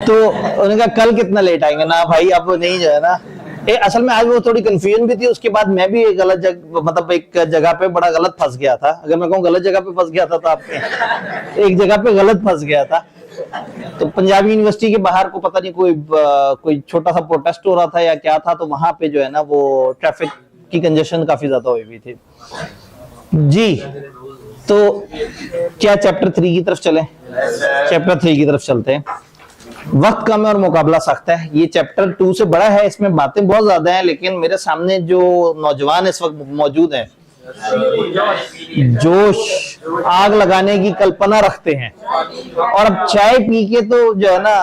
तो उन्होंने कहा कल कितना लेट आएंगे ना भाई, अब नहीं जो है ना। असल में आज वो थोड़ी कंफ्यूजन भी थी, उसके बाद मैं भी एक गलत मतलब एक जगह पे बड़ा गलत फंस गया था। अगर मैं कहूँ गलत जगह पे फंस गया था तो आप एक जगह पे गलत फंस गया था। तो पंजाबी यूनिवर्सिटी के बाहर को पता नहीं कोई छोटा सा प्रोटेस्ट हो रहा था या क्या था, तो वहां पे जो है ना वो ट्रैफिक की कंजेशन काफी ज्यादा हुई हुई थी जी। तो क्या चैप्टर 3 की तरफ चलें? चैप्टर 3 की तरफ चलते हैं। वक्त कम है और मुकाबला सख्त है। ये चैप्टर 2 से बड़ा है, इसमें बातें बहुत ज्यादा हैं, लेकिन मेरे सामने जो नौजवान इस वक्त मौजूद हैं, जोश आग लगाने की कल्पना रखते हैं, और अब चाय पी के तो जो है ना,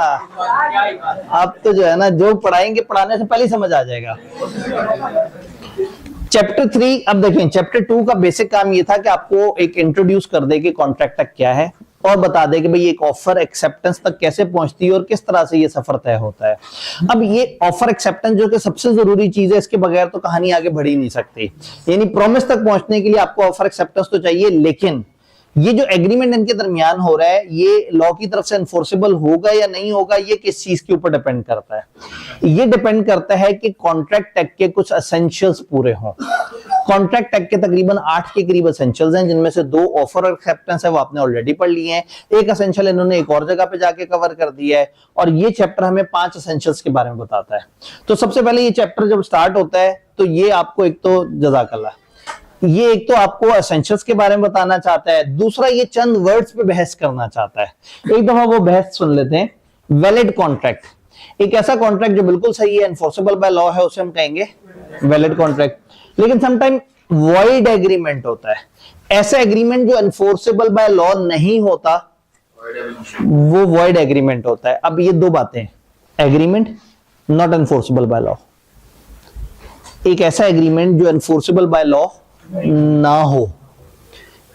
आप तो जो है ना जो पढ़ाएंगे पढ़ाने से पहले ही समझ आ जाएगा। चैप्टर 3, अब देखें चैप्टर 2 का बेसिक काम ये था कि आपको एक इंट्रोड्यूस कर दे कि कॉन्ट्रैक्ट तक क्या है, और बता दे कि भाई एक ऑफर एक्सेप्टेंस तक कैसे पहुंचती है और किस तरह से ये सफर तय होता है। अब ये ऑफर एक्सेप्टेंस जो कि सबसे जरूरी चीज है, इसके बगैर तो कहानी आगे बढ़ ही नहीं सकती। यानी प्रॉमिस तक पहुंचने के लिए आपको ऑफर एक्सेप्टेंस तो चाहिए, लेकिन ये जो एग्रीमेंट इनके दरमियान हो रहा है, ये लॉ की तरफ से एनफोर्सेबल होगा या नहीं होगा, ये किस चीज के ऊपर डिपेंड करता है? ये डिपेंड करता है कि कॉन्ट्रैक्ट टैग के कुछ एसेंशियल्स पूरे हों। कॉन्ट्रैक्ट टैग के तकरीबन 8 के करीब एसेंशियल्स हैं, जिनमें से 2 ऑफर और एक्सेप्टेंस है, वो आपने ऑलरेडी पढ़ लिए हैं। एक एसेंशियल इन्होंने एक और जगह पे जाके कवर कर दिया है, और ये चैप्टर हमें 5 एसेंशियल्स के बारे में बताता है। तो सबसे पहले ये चैप्टर जब स्टार्ट होता है तो ये आपको एक तो जज़ाकल्लाह, ये एक तो आपको एसेंशियल्स के बारे में बताना चाहता है, दूसरा ये चंद वर्ड्स पे बहस करना चाहता है। एक दफा वो बहस सुन लेते हैं। वैलिड कॉन्ट्रैक्ट, एक ऐसा कॉन्ट्रैक्ट जो बिल्कुल सही है, एनफोर्सेबल बाय लॉ है, उसे हम कहेंगे वैलिड कॉन्ट्रैक्ट। लेकिन समटाइम वॉइड एग्रीमेंट होता है, ऐसा एग्रीमेंट जो एनफोर्सेबल बाय लॉ नहीं होता, वो वॉइड एग्रीमेंट होता है। अब ये 2 बातें, agreement not enforceable by law, एक ऐसा एग्रीमेंट जो एनफोर्सेबल बाय लॉ ना हो,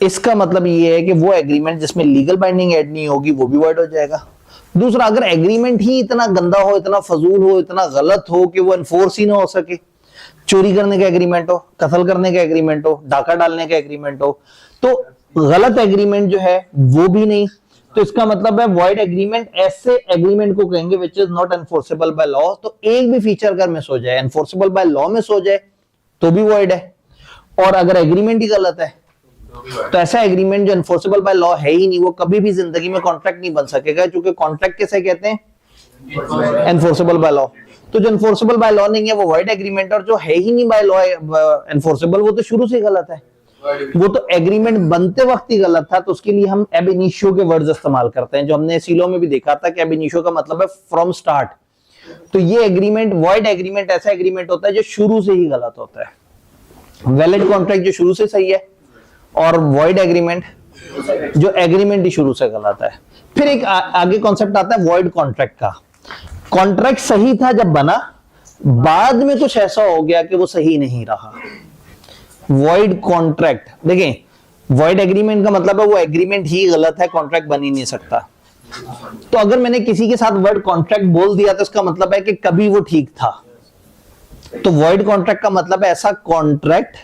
इसका मतलब ये है कि वो एग्रीमेंट जिसमें लीगल बाइंडिंग ऐड नहीं होगी वो भी वॉइड हो जाएगा। दूसरा, अगर एग्रीमेंट ही इतना गंदा हो, इतना फजूल हो, इतना गलत हो कि वो एनफोर्स ही ना हो सके, चोरी करने का एग्रीमेंट हो, कत्ल करने का एग्रीमेंट हो, डाका डालने का एग्रीमेंट हो, तो गलत एग्रीमेंट जो है वो भी नहीं, तो इसका मतलब है वॉइड एग्रीमेंट ऐसे एग्रीमेंट को कहेंगे which is not enforceable by law. तो एक भी फीचर अगर मिस हो जाए, एनफोर्सेबल बाय लॉ मिस हो जाए, तो भी वॉइड है। और अगर एग्रीमेंट ही गलत है तो ऐसा एग्रीमेंट जो एनफोर्सेबल बाय लॉ है ही नहीं, वो कभी भी जिंदगी में कॉन्ट्रैक्ट नहीं बन सकेगा, क्योंकि कॉन्ट्रैक्ट कैसे कहते हैं? Enforceable by law. तो जो एनफोर्सेबल बाय लॉ नहीं है वो वॉइड एग्रीमेंट, और जो है ही नहीं बाय लॉ एनफोर्सेबल, वो तो शुरू से गलत है। वो तो एग्रीमेंट बनते वक्त ही गलत था, तो उसके लिए हम एब इनिशियो के वर्ड्स इस्तेमाल करते हैं, जो हमने सीलो में भी देखा था कि एब इनिशियो का मतलब है फ्रॉम स्टार्ट। तो ये एग्रीमेंट, वॉइड एग्रीमेंट ऐसा एग्रीमेंट होता है जो शुरू से ही गलत होता है। वैलिड कॉन्ट्रैक्ट जो शुरू से सही है, और वॉइड एग्रीमेंट जो एग्रीमेंट ही शुरू से गलत है। फिर एक आगे कॉन्सेप्ट आता है वॉइड कॉन्ट्रैक्ट का। कॉन्ट्रैक्ट सही था जब बना, बाद में कुछ ऐसा हो गया कि वो सही नहीं रहा, वॉइड कॉन्ट्रैक्ट। देखें, वॉइड एग्रीमेंट का मतलब है वो एग्रीमेंट ही गलत है, कॉन्ट्रैक्ट बन ही नहीं सकता। तो अगर मैंने किसी के साथ वर्ड कॉन्ट्रैक्ट बोल दिया तो इसका मतलब है कि कभी वो ठीक था। तो वॉइड कॉन्ट्रैक्ट का मतलब है ऐसा कॉन्ट्रैक्ट,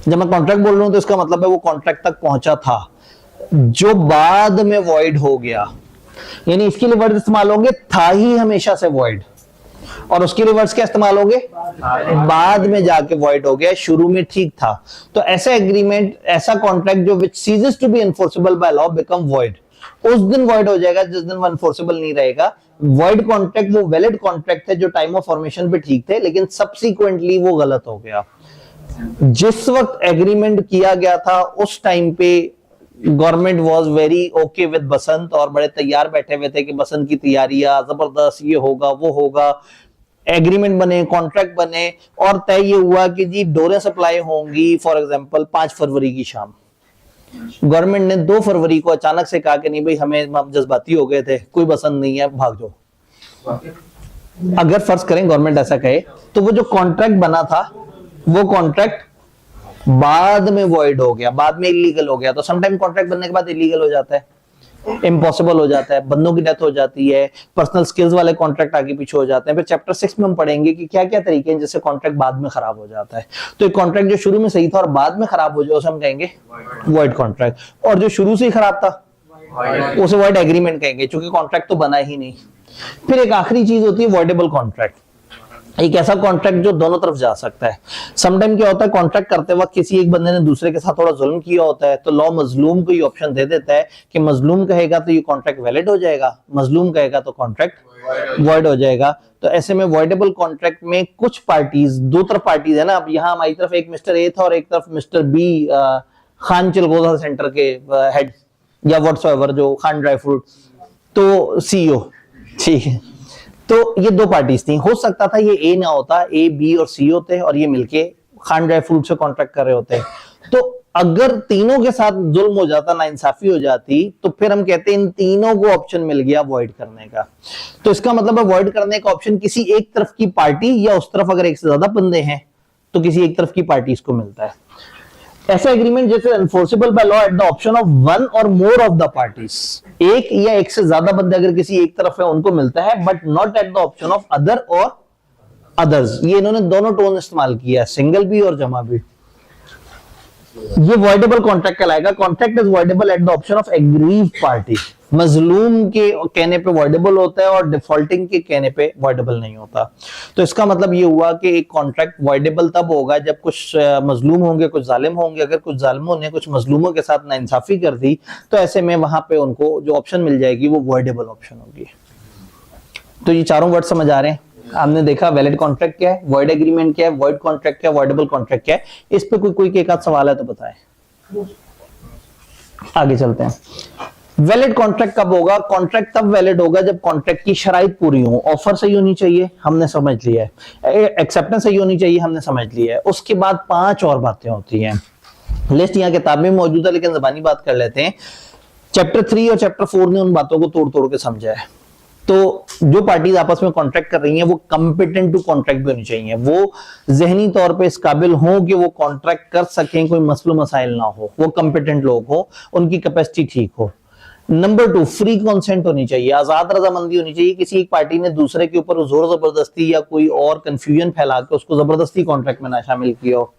जब मैं कॉन्ट्रैक्ट बोल रहा हूं तो इसका मतलब है वो कॉन्ट्रैक्ट तक पहुंचा था जो बाद में वॉइड हो गया। यानी इसके लिए वर्ड इस्तेमाल होंगे था ही हमेशा से वॉइड, और उसके लिए वर्ड्स क्या इस्तेमाल होंगे? बाद में जाके वॉइड हो गया, शुरू में ठीक था। तो ऐसा एग्रीमेंट, ऐसा कॉन्ट्रैक्ट जो which ceases to be enforceable by law become void, उस दिन वॉइड हो जाएगा जिस दिन वो एनफोर्सेबल नहीं रहेगा। वॉइड कॉन्ट्रैक्ट वो वैलिड कॉन्ट्रैक्ट है जो टाइम ऑफ फॉर्मेशन पे ठीक थे, लेकिन सब्सिक्वेंटली वो गलत हो गया। जिस वक्त एग्रीमेंट किया गया था उस टाइम पे government was very okay with Basant, और बड़े तैयार बैठे हुए थे कि बसंत की तैयारियां जबरदस्त, ये होगा वो होगा। एग्रीमेंट बने, कॉन्ट्रैक्ट बने, और तय ये हुआ कि जी डोरें सप्लाई होंगी फॉर एग्जांपल 5 फरवरी की शाम। गवर्नमेंट ने 2 फरवरी को अचानक से कहा कि नहीं भाई, हम जज्बाती हो गए थे, कोई बसंत नहीं है, भाग जाओ। अगर फर्ज करें गवर्नमेंट ऐसा कहे, तो वो जो कॉन्ट्रैक्ट बना था वो कॉन्ट्रैक्ट बाद में वॉइड हो गया, बाद में इलीगल हो गया। तो समटाइम कॉन्ट्रैक्ट बनने के बाद इलीगल हो जाता है, इम्पॉसिबल हो जाता है, बंदों की डेथ हो जाती है, पर्सनल स्किल्स वाले कॉन्ट्रैक्ट आगे पीछे हो जाते हैं। फिर चैप्टर 6 में हम पढ़ेंगे कि क्या क्या तरीके हैं जिससे कॉन्ट्रैक्ट बाद में खराब हो जाता है। तो एक कॉन्ट्रैक्ट जो शुरू में सही था और बाद में खराब हो जाए उसे हम कहेंगे वॉइड कॉन्ट्रैक्ट, और जो शुरू से ही खराब था उसे वॉइड एग्रीमेंट कहेंगे, क्योंकि कॉन्ट्रैक्ट तो बना ही नहीं। फिर एक आखिरी चीज होती है वॉइडेबल कॉन्ट्रैक्ट, एक ऐसा कॉन्ट्रैक्ट जो दोनों तरफ जा सकता है। समटाइम क्या होता है, कॉन्ट्रैक्ट करते वक्त किसी एक बंदे ने दूसरे के साथ थोड़ा जुल्म किया होता है, तो लॉ मजलूम को ये ऑप्शन दे देता है कि मजलूम कहेगा तो ये कॉन्ट्रैक्ट वैलिड हो जाएगा, मजलूम कहेगा तो कॉन्ट्रैक्ट वॉइड हो जाएगा। तो ऐसे में वॉइडेबल कॉन्ट्रैक्ट में कुछ पार्टीज, दो तरफ पार्टीज है ना, अब यहाँ हमारी तरफ एक मिस्टर ए था और एक तरफ मिस्टर बी, खान चिलगोजा सेंटर के हेड या व्हाट्सएवर जो खान ड्राई फ्रूट, तो सीईओ, ठीक है। तो ये दो पार्टीज थी, हो सकता था ये ए ना होता, ए बी और सी होते और ये मिलके खान ड्राई फ्रूट से कॉन्ट्रैक्ट कर रहे होते। तो अगर तीनों के साथ जुल्म हो जाता, नाइंसाफी हो जाती, तो फिर हम कहते हैं इन तीनों को ऑप्शन मिल गया वॉइड करने का। तो इसका मतलब है वॉइड करने का ऑप्शन किसी एक तरफ की पार्टी या उस तरफ अगर एक से ज्यादा बंदे हैं तो किसी एक तरफ की पार्टीज को मिलता है। ऐसा एग्रीमेंट जैसे enforceable by law at the option of one और मोर ऑफ द पार्टीज, एक या एक से ज्यादा बंदे अगर किसी एक तरफ है उनको मिलता है, but not at the option of other और अदर्स। ये इन्होंने दोनों टोन इस्तेमाल किया है, सिंगल भी और जमा भी। ये वॉइडेबल कॉन्ट्रैक्ट कहलाएगा। Contract is voidable at the option of aggrieve party. मजलूम के कहने पे वॉइडेबल होता है और डिफॉल्टिंग के कहने पे वॉइडेबल नहीं होता। तो इसका मतलब ये हुआ कि एक कॉन्ट्रैक्ट वॉइडेबल तब होगा जब कुछ मजलूम होंगे, कुछ जालिम होंगे। अगर कुछ जालिमों ने कुछ मजलूमों के साथ नाइंसाफी कर दी तो ऐसे में वहां पे उनको जो ऑप्शन मिल जाएगी वो वॉइडेबल ऑप्शन होगी। तो ये चारों वर्ड समझ आ रहे हैं? हमने देखा वैलिड कॉन्ट्रैक्ट क्या है, वॉइड एग्रीमेंट क्या है, वॉइड कॉन्ट्रैक्ट क्या है, वॉइडेबल कॉन्ट्रैक्ट क्या है। इस पे कोई एक आध सवाल है तो बताएं, आगे चलते हैं। वैलिड कॉन्ट्रैक्ट कब होगा? कॉन्ट्रैक्ट तब वैलिड होगा जब कॉन्ट्रैक्ट की शराइत पूरी हो। ऑफर सही होनी चाहिए, हमने समझ लिया है। एक्सेप्टेंस सही होनी चाहिए, हमने समझ लिया है। उसके बाद 5 और बातें होती हैं, लिस्ट यहाँ किताब में मौजूद है लेकिन ज़बानी बात कर लेते हैं। चैप्टर 3 और चैप्टर 4 ने उन बातों को तोड़ तोड़ के समझा है। तो जो पार्टीज आपस में कॉन्ट्रैक्ट कर रही हैं वो कंपिटेंट टू कॉन्ट्रैक्ट भी होनी चाहिए, वो जहनी तौर पे इस काबिल हो कि वो कॉन्ट्रैक्ट कर सकें, कोई मसलो मसाइल ना हो, वो कंपिटेंट लोग हो, उनकी कैपेसिटी ठीक हो। नंबर 2, फ्री कंसेंट होनी चाहिए, आजाद रजामंदी होनी चाहिए। किसी एक पार्टी ने दूसरे के ऊपर जोर जबरदस्ती या कोई और कंफ्यूजन फैला के उसको जबरदस्ती कॉन्ट्रैक्ट में ना शामिल किया हो।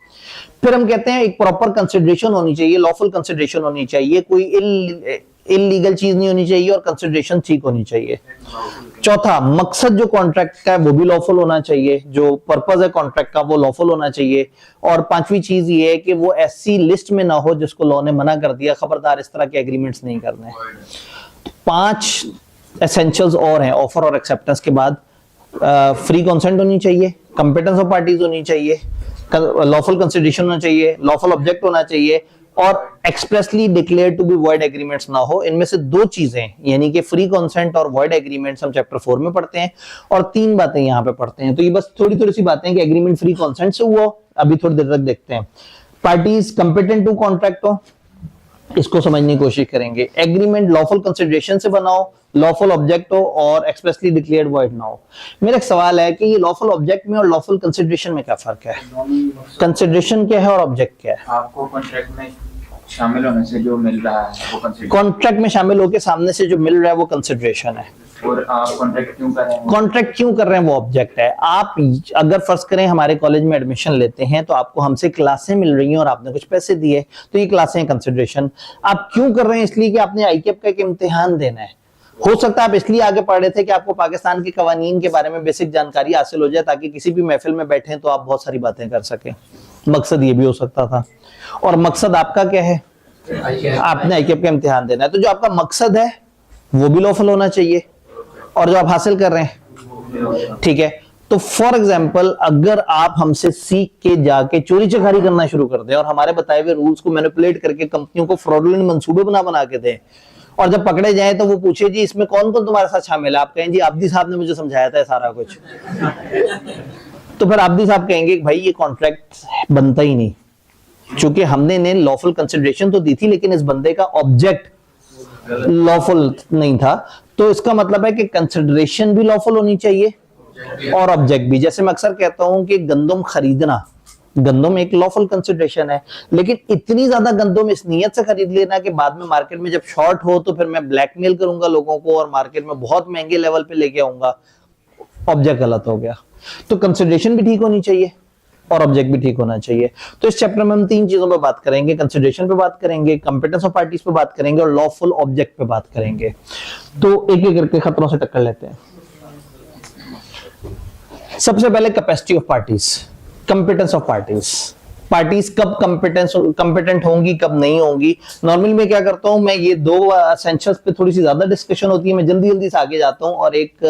फिर हम कहते हैं एक प्रॉपर कंसिडरेशन होनी चाहिए, लॉफुल कंसिडरेशन होनी चाहिए, कोई इलीगल चीज नहीं होनी चाहिए और कंसिडरेशन ठीक होनी चाहिए। चौथा, मकसद जो कॉन्ट्रैक्ट का है वो भी लॉफुल होना चाहिए, जो पर्पस है कॉन्ट्रैक्ट का वो लॉफुल होना चाहिए। और पांचवी चीज ये है कि वो ऐसी लिस्ट में ना हो जिसको लॉ ने मना कर दिया, खबरदार इस तरह के एग्रीमेंट्स नहीं करने। 5 एसेंशियल्स और हैं ऑफर और एक्सेप्टेंस के बाद। फ्री कंसेंट होनी चाहिए, कंपिटेंस ऑफ पार्टीज होनी चाहिए, लॉफुल कंसिडरेशन होना चाहिए, लॉफुल ऑब्जेक्ट होना चाहिए और expressly declare to be void agreements ना हो। इनमें से 2 चीजें यानी कि फ्री कंसेंट और वॉइड एग्रीमेंट्स हम चैप्टर 4 में पढ़ते हैं और 3 बातें यहाँ पे पढ़ते हैं। तो ये बस थोड़ी थोड़ी सी बातें कि एग्रीमेंट फ्री कंसेंट से हुआ, अभी थोड़ी देर तक देखते हैं। पार्टीज कंपिटेंट टू कॉन्ट्रैक्ट हो, इसको समझने की कोशिश करेंगे। एग्रीमेंट लॉफुल कंसिडरेशन से बनाओ, लॉफुल ऑब्जेक्ट हो और एक्सप्रेसली डिक्लेयर्ड वॉइड ना हो। मेरा एक सवाल है कि ये लॉफुल ऑब्जेक्ट में और लॉफुल कंसिडरेशन में क्या फर्क है? कंसिडरेशन क्या है और ऑब्जेक्ट क्या है? आपको कॉन्ट्रैक्ट में शामिल होने से जो मिल रहा है वो कंसिडरेशन, कॉन्ट्रैक्ट में शामिल होकर सामने से जो मिल रहा है वो कंसिडरेशन है। और आप कॉन्ट्रैक्ट क्यों कर रहे हैं? कॉन्ट्रैक्ट क्यों कर रहे हैं वो ऑब्जेक्ट है। आप अगर फर्ज करें हमारे कॉलेज में एडमिशन लेते हैं तो आपको हमसे क्लासें मिल रही हैं और आपने कुछ पैसे दिए, तो ये क्लासें कंसिडरेशन। आप क्यों कर रहे हैं? इसलिए कि आपने आईकेप का एक इम्तिहान देना है। हो सकता है आप इसलिए आगे पढ़ रहे थे कि आपको पाकिस्तान के कवानीन के बारे में बेसिक जानकारी हासिल हो जाए ताकि किसी भी महफिल में बैठे तो आप बहुत सारी बातें कर सकें। मकसद ये भी हो सकता था। और मकसद आपका क्या है? आपने आईकेप का इम्तिहान देना है, तो जो आपका मकसद है वो भी लॉफुल होना चाहिए और जो आप हासिल कर रहे हैं, ठीक है। तो फॉर एग्जाम्पल अगर आप हमसे सीख के जाके चोरी चकारी करना शुरू कर दें और हमारे बताए हुए रूल्स को मैनिपुलेट करके कंपनियों को फ्रॉडुलेंट मंसूबे बना के दें और जब पकड़े जाए तो वो पूछे जी इसमें कौन कौन तुम्हारे साथ शामिल है, आप कहें जी आब्दी साहब ने मुझे समझाया था सारा कुछ, तो फिर आब्दी साहब कहेंगे भाई ये कॉन्ट्रैक्ट बनता ही नहीं, क्योंकि हमने इन्हें लॉफुल कंसिडरेशन तो दी थी लेकिन इस बंदे का ऑब्जेक्ट लॉफुल नहीं था। तो इसका मतलब है कि कंसिडरेशन भी लॉफुल होनी चाहिए और ऑब्जेक्ट भी। जैसे मैं अक्सर कहता हूं कि गंदम खरीदना, गंदम एक लॉफुल कंसिडरेशन है, लेकिन इतनी ज्यादा गंदम इस नियत से खरीद लेना कि बाद में मार्केट में जब शॉर्ट हो तो फिर मैं ब्लैकमेल करूंगा लोगों को और मार्केट में बहुत महंगे लेवल पे लेके आऊंगा, ऑब्जेक्ट गलत हो गया। तो कंसिडरेशन भी ठीक होनी चाहिए और ऑब्जेक्ट भी ठीक होना चाहिए। तो इस चैप्टर में हम 3 चीजों पे बात करेंगे, कंसिडरेशन पे बात करेंगे, कंपिटेंस ऑफ पार्टीज पे बात करेंगे और लॉफुल ऑब्जेक्ट पे बात करेंगे। तो एक एक करके खतरों से टक्कर लेते हैं। सबसे पहले capacity of parties, competence of parties. Parties कब कंपिटेंट होंगी, कब नहीं होंगी। नॉर्मली मैं क्या करता हूं, मैं ये दो एसेंशियल्स पे थोड़ी सी ज्यादा डिस्कशन होती है, मैं जल्दी जल्दी से आगे जाता हूं और एक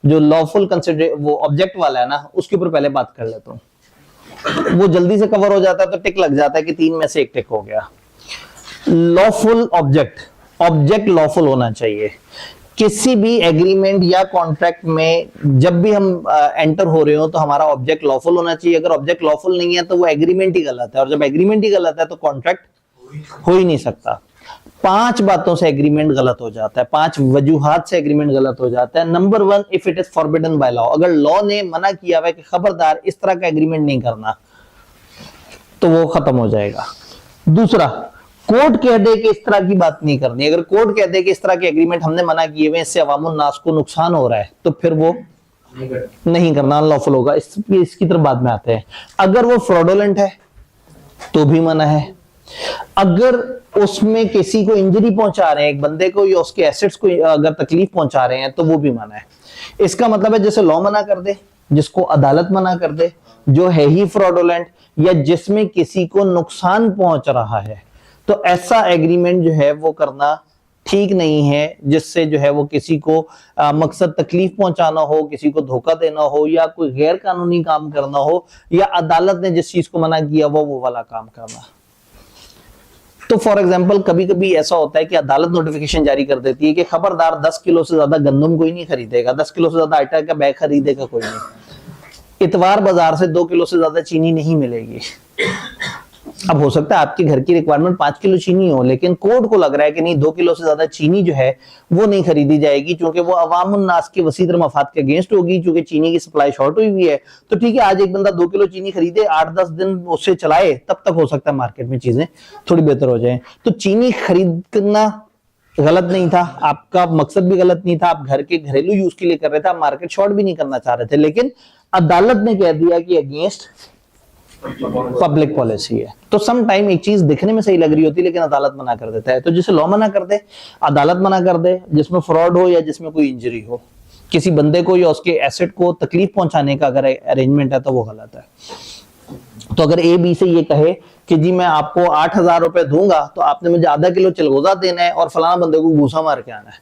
जो लॉफुल कंसिडर वो ऑब्जेक्ट वाला है ना, उसके ऊपर पहले बात कर लेता हूं। वो जल्दी से कवर हो जाता है तो टिक लग जाता है कि 3 में से 1 टिक हो गया। लॉफुल ऑब्जेक्ट, ऑब्जेक्ट लॉफुल होना चाहिए। किसी भी एग्रीमेंट या कॉन्ट्रैक्ट में जब भी हम एंटर हो रहे हो तो हमारा ऑब्जेक्ट लॉफुल होना चाहिए। अगर ऑब्जेक्ट लॉफुल नहीं है तो वो एग्रीमेंट ही गलत है, और जब एग्रीमेंट ही गलत है तो कॉन्ट्रैक्ट हो ही नहीं सकता। 5 बातों से एग्रीमेंट गलत हो जाता है, 5 वजूहात से एग्रीमेंट गलत हो जाता है। Number 1, if it is forbidden by law, अगर लॉ ने मना किया हुआ है कि खबरदार इस तरह का एग्रीमेंट नहीं करना, तो वो खत्म हो जाएगा। दूसरा, कोर्ट कह दे कि इस तरह की बात नहीं करनी। अगर कोर्ट कह दे कि इस तरह के एग्रीमेंट हमने मना किए हुए, इससे अवामुन नास को नुकसान हो रहा है, तो फिर वो नहीं करना, अनलॉफुल होगा। इसकी तरफ बाद में आते हैं। अगर वो फ्रॉडुलेंट है तो भी मना है। अगर उसमें किसी को इंजरी पहुंचा रहे हैं, एक बंदे को या उसके एसेट्स को अगर तकलीफ पहुंचा रहे हैं, तो वो भी मना है। इसका मतलब है जैसे लॉ मना कर दे, जिसको अदालत मना कर दे, जो है ही फ्रॉडुलेंट या जिसमें किसी को नुकसान पहुंच रहा है, तो ऐसा एग्रीमेंट जो है वो करना ठीक नहीं है, जिससे जो है वो किसी को मकसद तकलीफ पहुंचाना हो, किसी को धोखा देना हो, या कोई गैर कानूनी काम करना हो, या अदालत ने जिस चीज को मना किया वो वाला काम करना। तो फॉर एग्जांपल कभी कभी ऐसा होता है कि अदालत नोटिफिकेशन जारी कर देती है कि खबरदार 10 किलो से ज्यादा गंदम कोई नहीं खरीदेगा, 10 किलो से ज्यादा आटा का बैग खरीदेगा कोई नहीं। इतवार बाजार से 2 किलो से ज्यादा चीनी नहीं मिलेगी। अब हो सकता है आपके घर की रिक्वायरमेंट 5 किलो चीनी हो, लेकिन कोर्ट को लग रहा है कि नहीं 2 किलो से ज्यादा चीनी जो है वो नहीं खरीदी जाएगी, क्योंकि वो अवामुन नास के वसीतर मफाद के अगेंस्ट होगी, क्योंकि चीनी की सप्लाई शॉर्ट हुई है। तो ठीक है, आज एक बंदा 2 किलो चीनी खरीदे, 8-10 दिन उससे चलाए, तब तक हो सकता है मार्केट में चीजें थोड़ी बेहतर हो जाए। तो चीनी खरीदना गलत नहीं था, आपका मकसद भी गलत नहीं था, आप घर के घरेलू यूज के लिए कर रहे थे, आप मार्केट शॉर्ट भी नहीं करना चाह रहे थे, लेकिन अदालत ने कह दिया कि अगेंस्ट पब्लिक पॉलिसी है। तो सम टाइम एक चीज दिखने में सही लग रही होती है, लेकिन अदालत मना कर देता है। तो जिसे लॉ मना कर दे, अदालत मना कर दे, जिसमें फ्रॉड हो या जिसमें कोई इंजरी हो, किसी बंदे को या उसके एसेट को तकलीफ पहुंचाने का अगर अरेंजमेंट है, तो वो गलत है। तो अगर ए बी से ये कहे कि जी मैं आपको 8,000 रुपए दूंगा, तो आपने मुझे आधा किलो चिलगोजा देना है और फलाना बंदे को घूसा मार के आना है,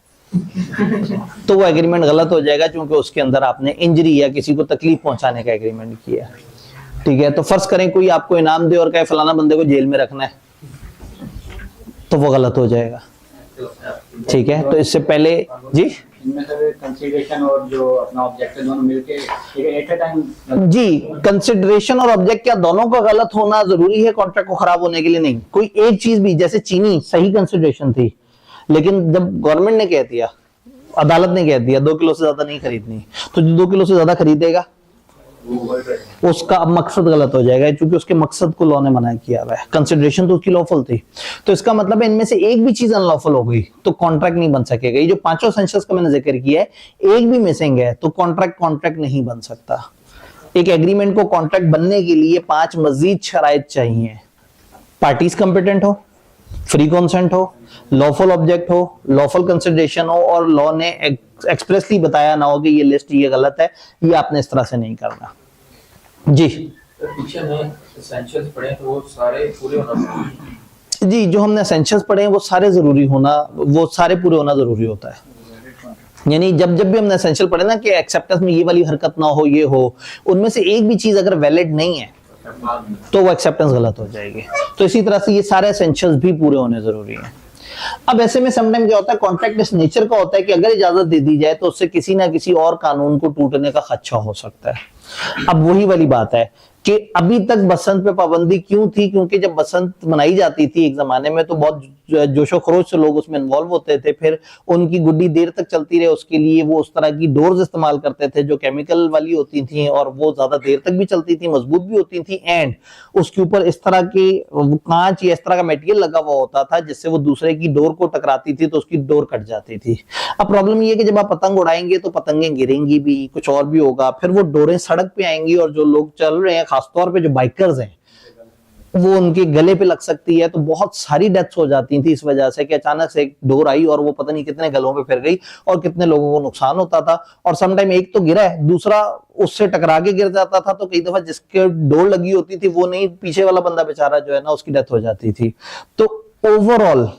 तो वो एग्रीमेंट गलत हो जाएगा, क्योंकि उसके अंदर आपने इंजरी या किसी को तकलीफ पहुंचाने का एग्रीमेंट किया है। ठीक है, तो फर्ज करें कोई आपको इनाम दे और कहे फलाना बंदे को जेल में रखना है, तो वो गलत हो जाएगा। ठीक है, तो इससे पहले जी इनमें से कंसीडरेशन और जो अपना ऑब्जेक्ट दोनों मिलके एट अ टाइम जी कंसिडरेशन और ऑब्जेक्ट क्या दोनों का गलत होना जरूरी है कॉन्ट्रैक्ट को खराब होने के लिए? नहीं, कोई एक चीज भी, जैसे चीनी सही कंसिडरेशन थी, लेकिन जब गवर्नमेंट ने कह दिया, अदालत ने कह दिया 2 किलो से ज्यादा नहीं खरीदनी, तो जो 2 किलो से ज्यादा खरीदेगा उसका मकसद गलत हो जाएगा, क्योंकि उसके मकसद को लॉ ने मना किया हुआ है। कंसिडरेशन तो उसकी लॉफुल थी, तो इसका मतलब है इनमें से एक भी चीज अनलॉफुल हो गई तो कॉन्ट्रैक्ट नहीं बन सकेगा। ये जो 5 एसेंशियल्स का मैंने जिक्र किया है, एक भी मिसिंग है तो कॉन्ट्रैक्ट नहीं बन सकता। एक एग्रीमेंट को कॉन्ट्रैक्ट बनने के लिए 5 मजीद शराइत चाहिए। पार्टीज कंपिटेंट हो, फ्री कंसेंट हो, लॉफुल ऑब्जेक्ट हो, लॉफुल कंसिडरेशन हो, और लॉ ने एक्सप्रेसली बताया ना हो कि ये लिस्ट ये गलत है, ये आपने इस तरह से नहीं करना। जी तो पीछे में एसेंशियल्स पढ़े तो वो सारे पूरे होना चाहिए। जी, जो हमने एसेंशियल्स पढ़े हैं वो सारे जरूरी होना, वो सारे पूरे होना जरूरी होता है। यानी जब भी हमने एसेंशियल पढ़े ना कि एक्सेप्टेंस में ये वाली हरकत ना हो, ये हो, उनमें से एक भी चीज अगर वैलिड नहीं है तो वो एक्सेप्टेंस गलत हो जाएगी। तो इसी तरह से ये सारे एसेंशियल्स भी पूरे होने जरूरी हैं। अब ऐसे में समटाइम क्या होता है, कॉन्ट्रैक्ट इस नेचर का होता है कि अगर इजाजत दे दी जाए तो उससे किसी ना किसी और कानून को टूटने का खदशा हो सकता है। अब वही वाली बात है कि अभी तक बसंत पे पाबंदी क्यों थी, क्योंकि जब बसंत मनाई जाती थी एक जमाने में तो बहुत जोशो खरोश से लोग उसमें इन्वॉल्व होते थे, फिर उनकी गुड्डी देर तक चलती रहे उसके लिए वो उस तरह की डोर्स इस्तेमाल करते थे जो केमिकल वाली होती थी, और वो ज्यादा देर तक भी चलती थी, मजबूत भी होती थी, एंड उसके ऊपर इस तरह के कांच या इस तरह का मटेरियल लगा हुआ होता था जिससे वो दूसरे की डोर को टकराती थी तो उसकी डोर कट जाती थी। अब प्रॉब्लम ये है कि जब आप पतंग उड़ाएंगे तो पतंगें गिरेंगी भी, कुछ और भी होगा, फिर वो डोरें सड़क पे आएंगी, और जो लोग चल रहे हैं, खासतौर पे जो बाइकर्स हैं, वो उनके गले पे लग सकती है, तो बहुत सारी डेथ्स हो जाती थी इस वजह से कि अचानक से एक डोर आई और वो पता नहीं कितने गलों पे फिर गई और कितने लोगों को नुकसान होता था। और समटाइम एक तो गिरा है, दूसरा उससे टकरा के गिर जाता था, तो कई दफा जिसके डोर लगी होती थी वो नहीं, पीछे वाला बंदा बेचारा जो है ना उसकी डेथ हो जाती थी। तो ओवरऑल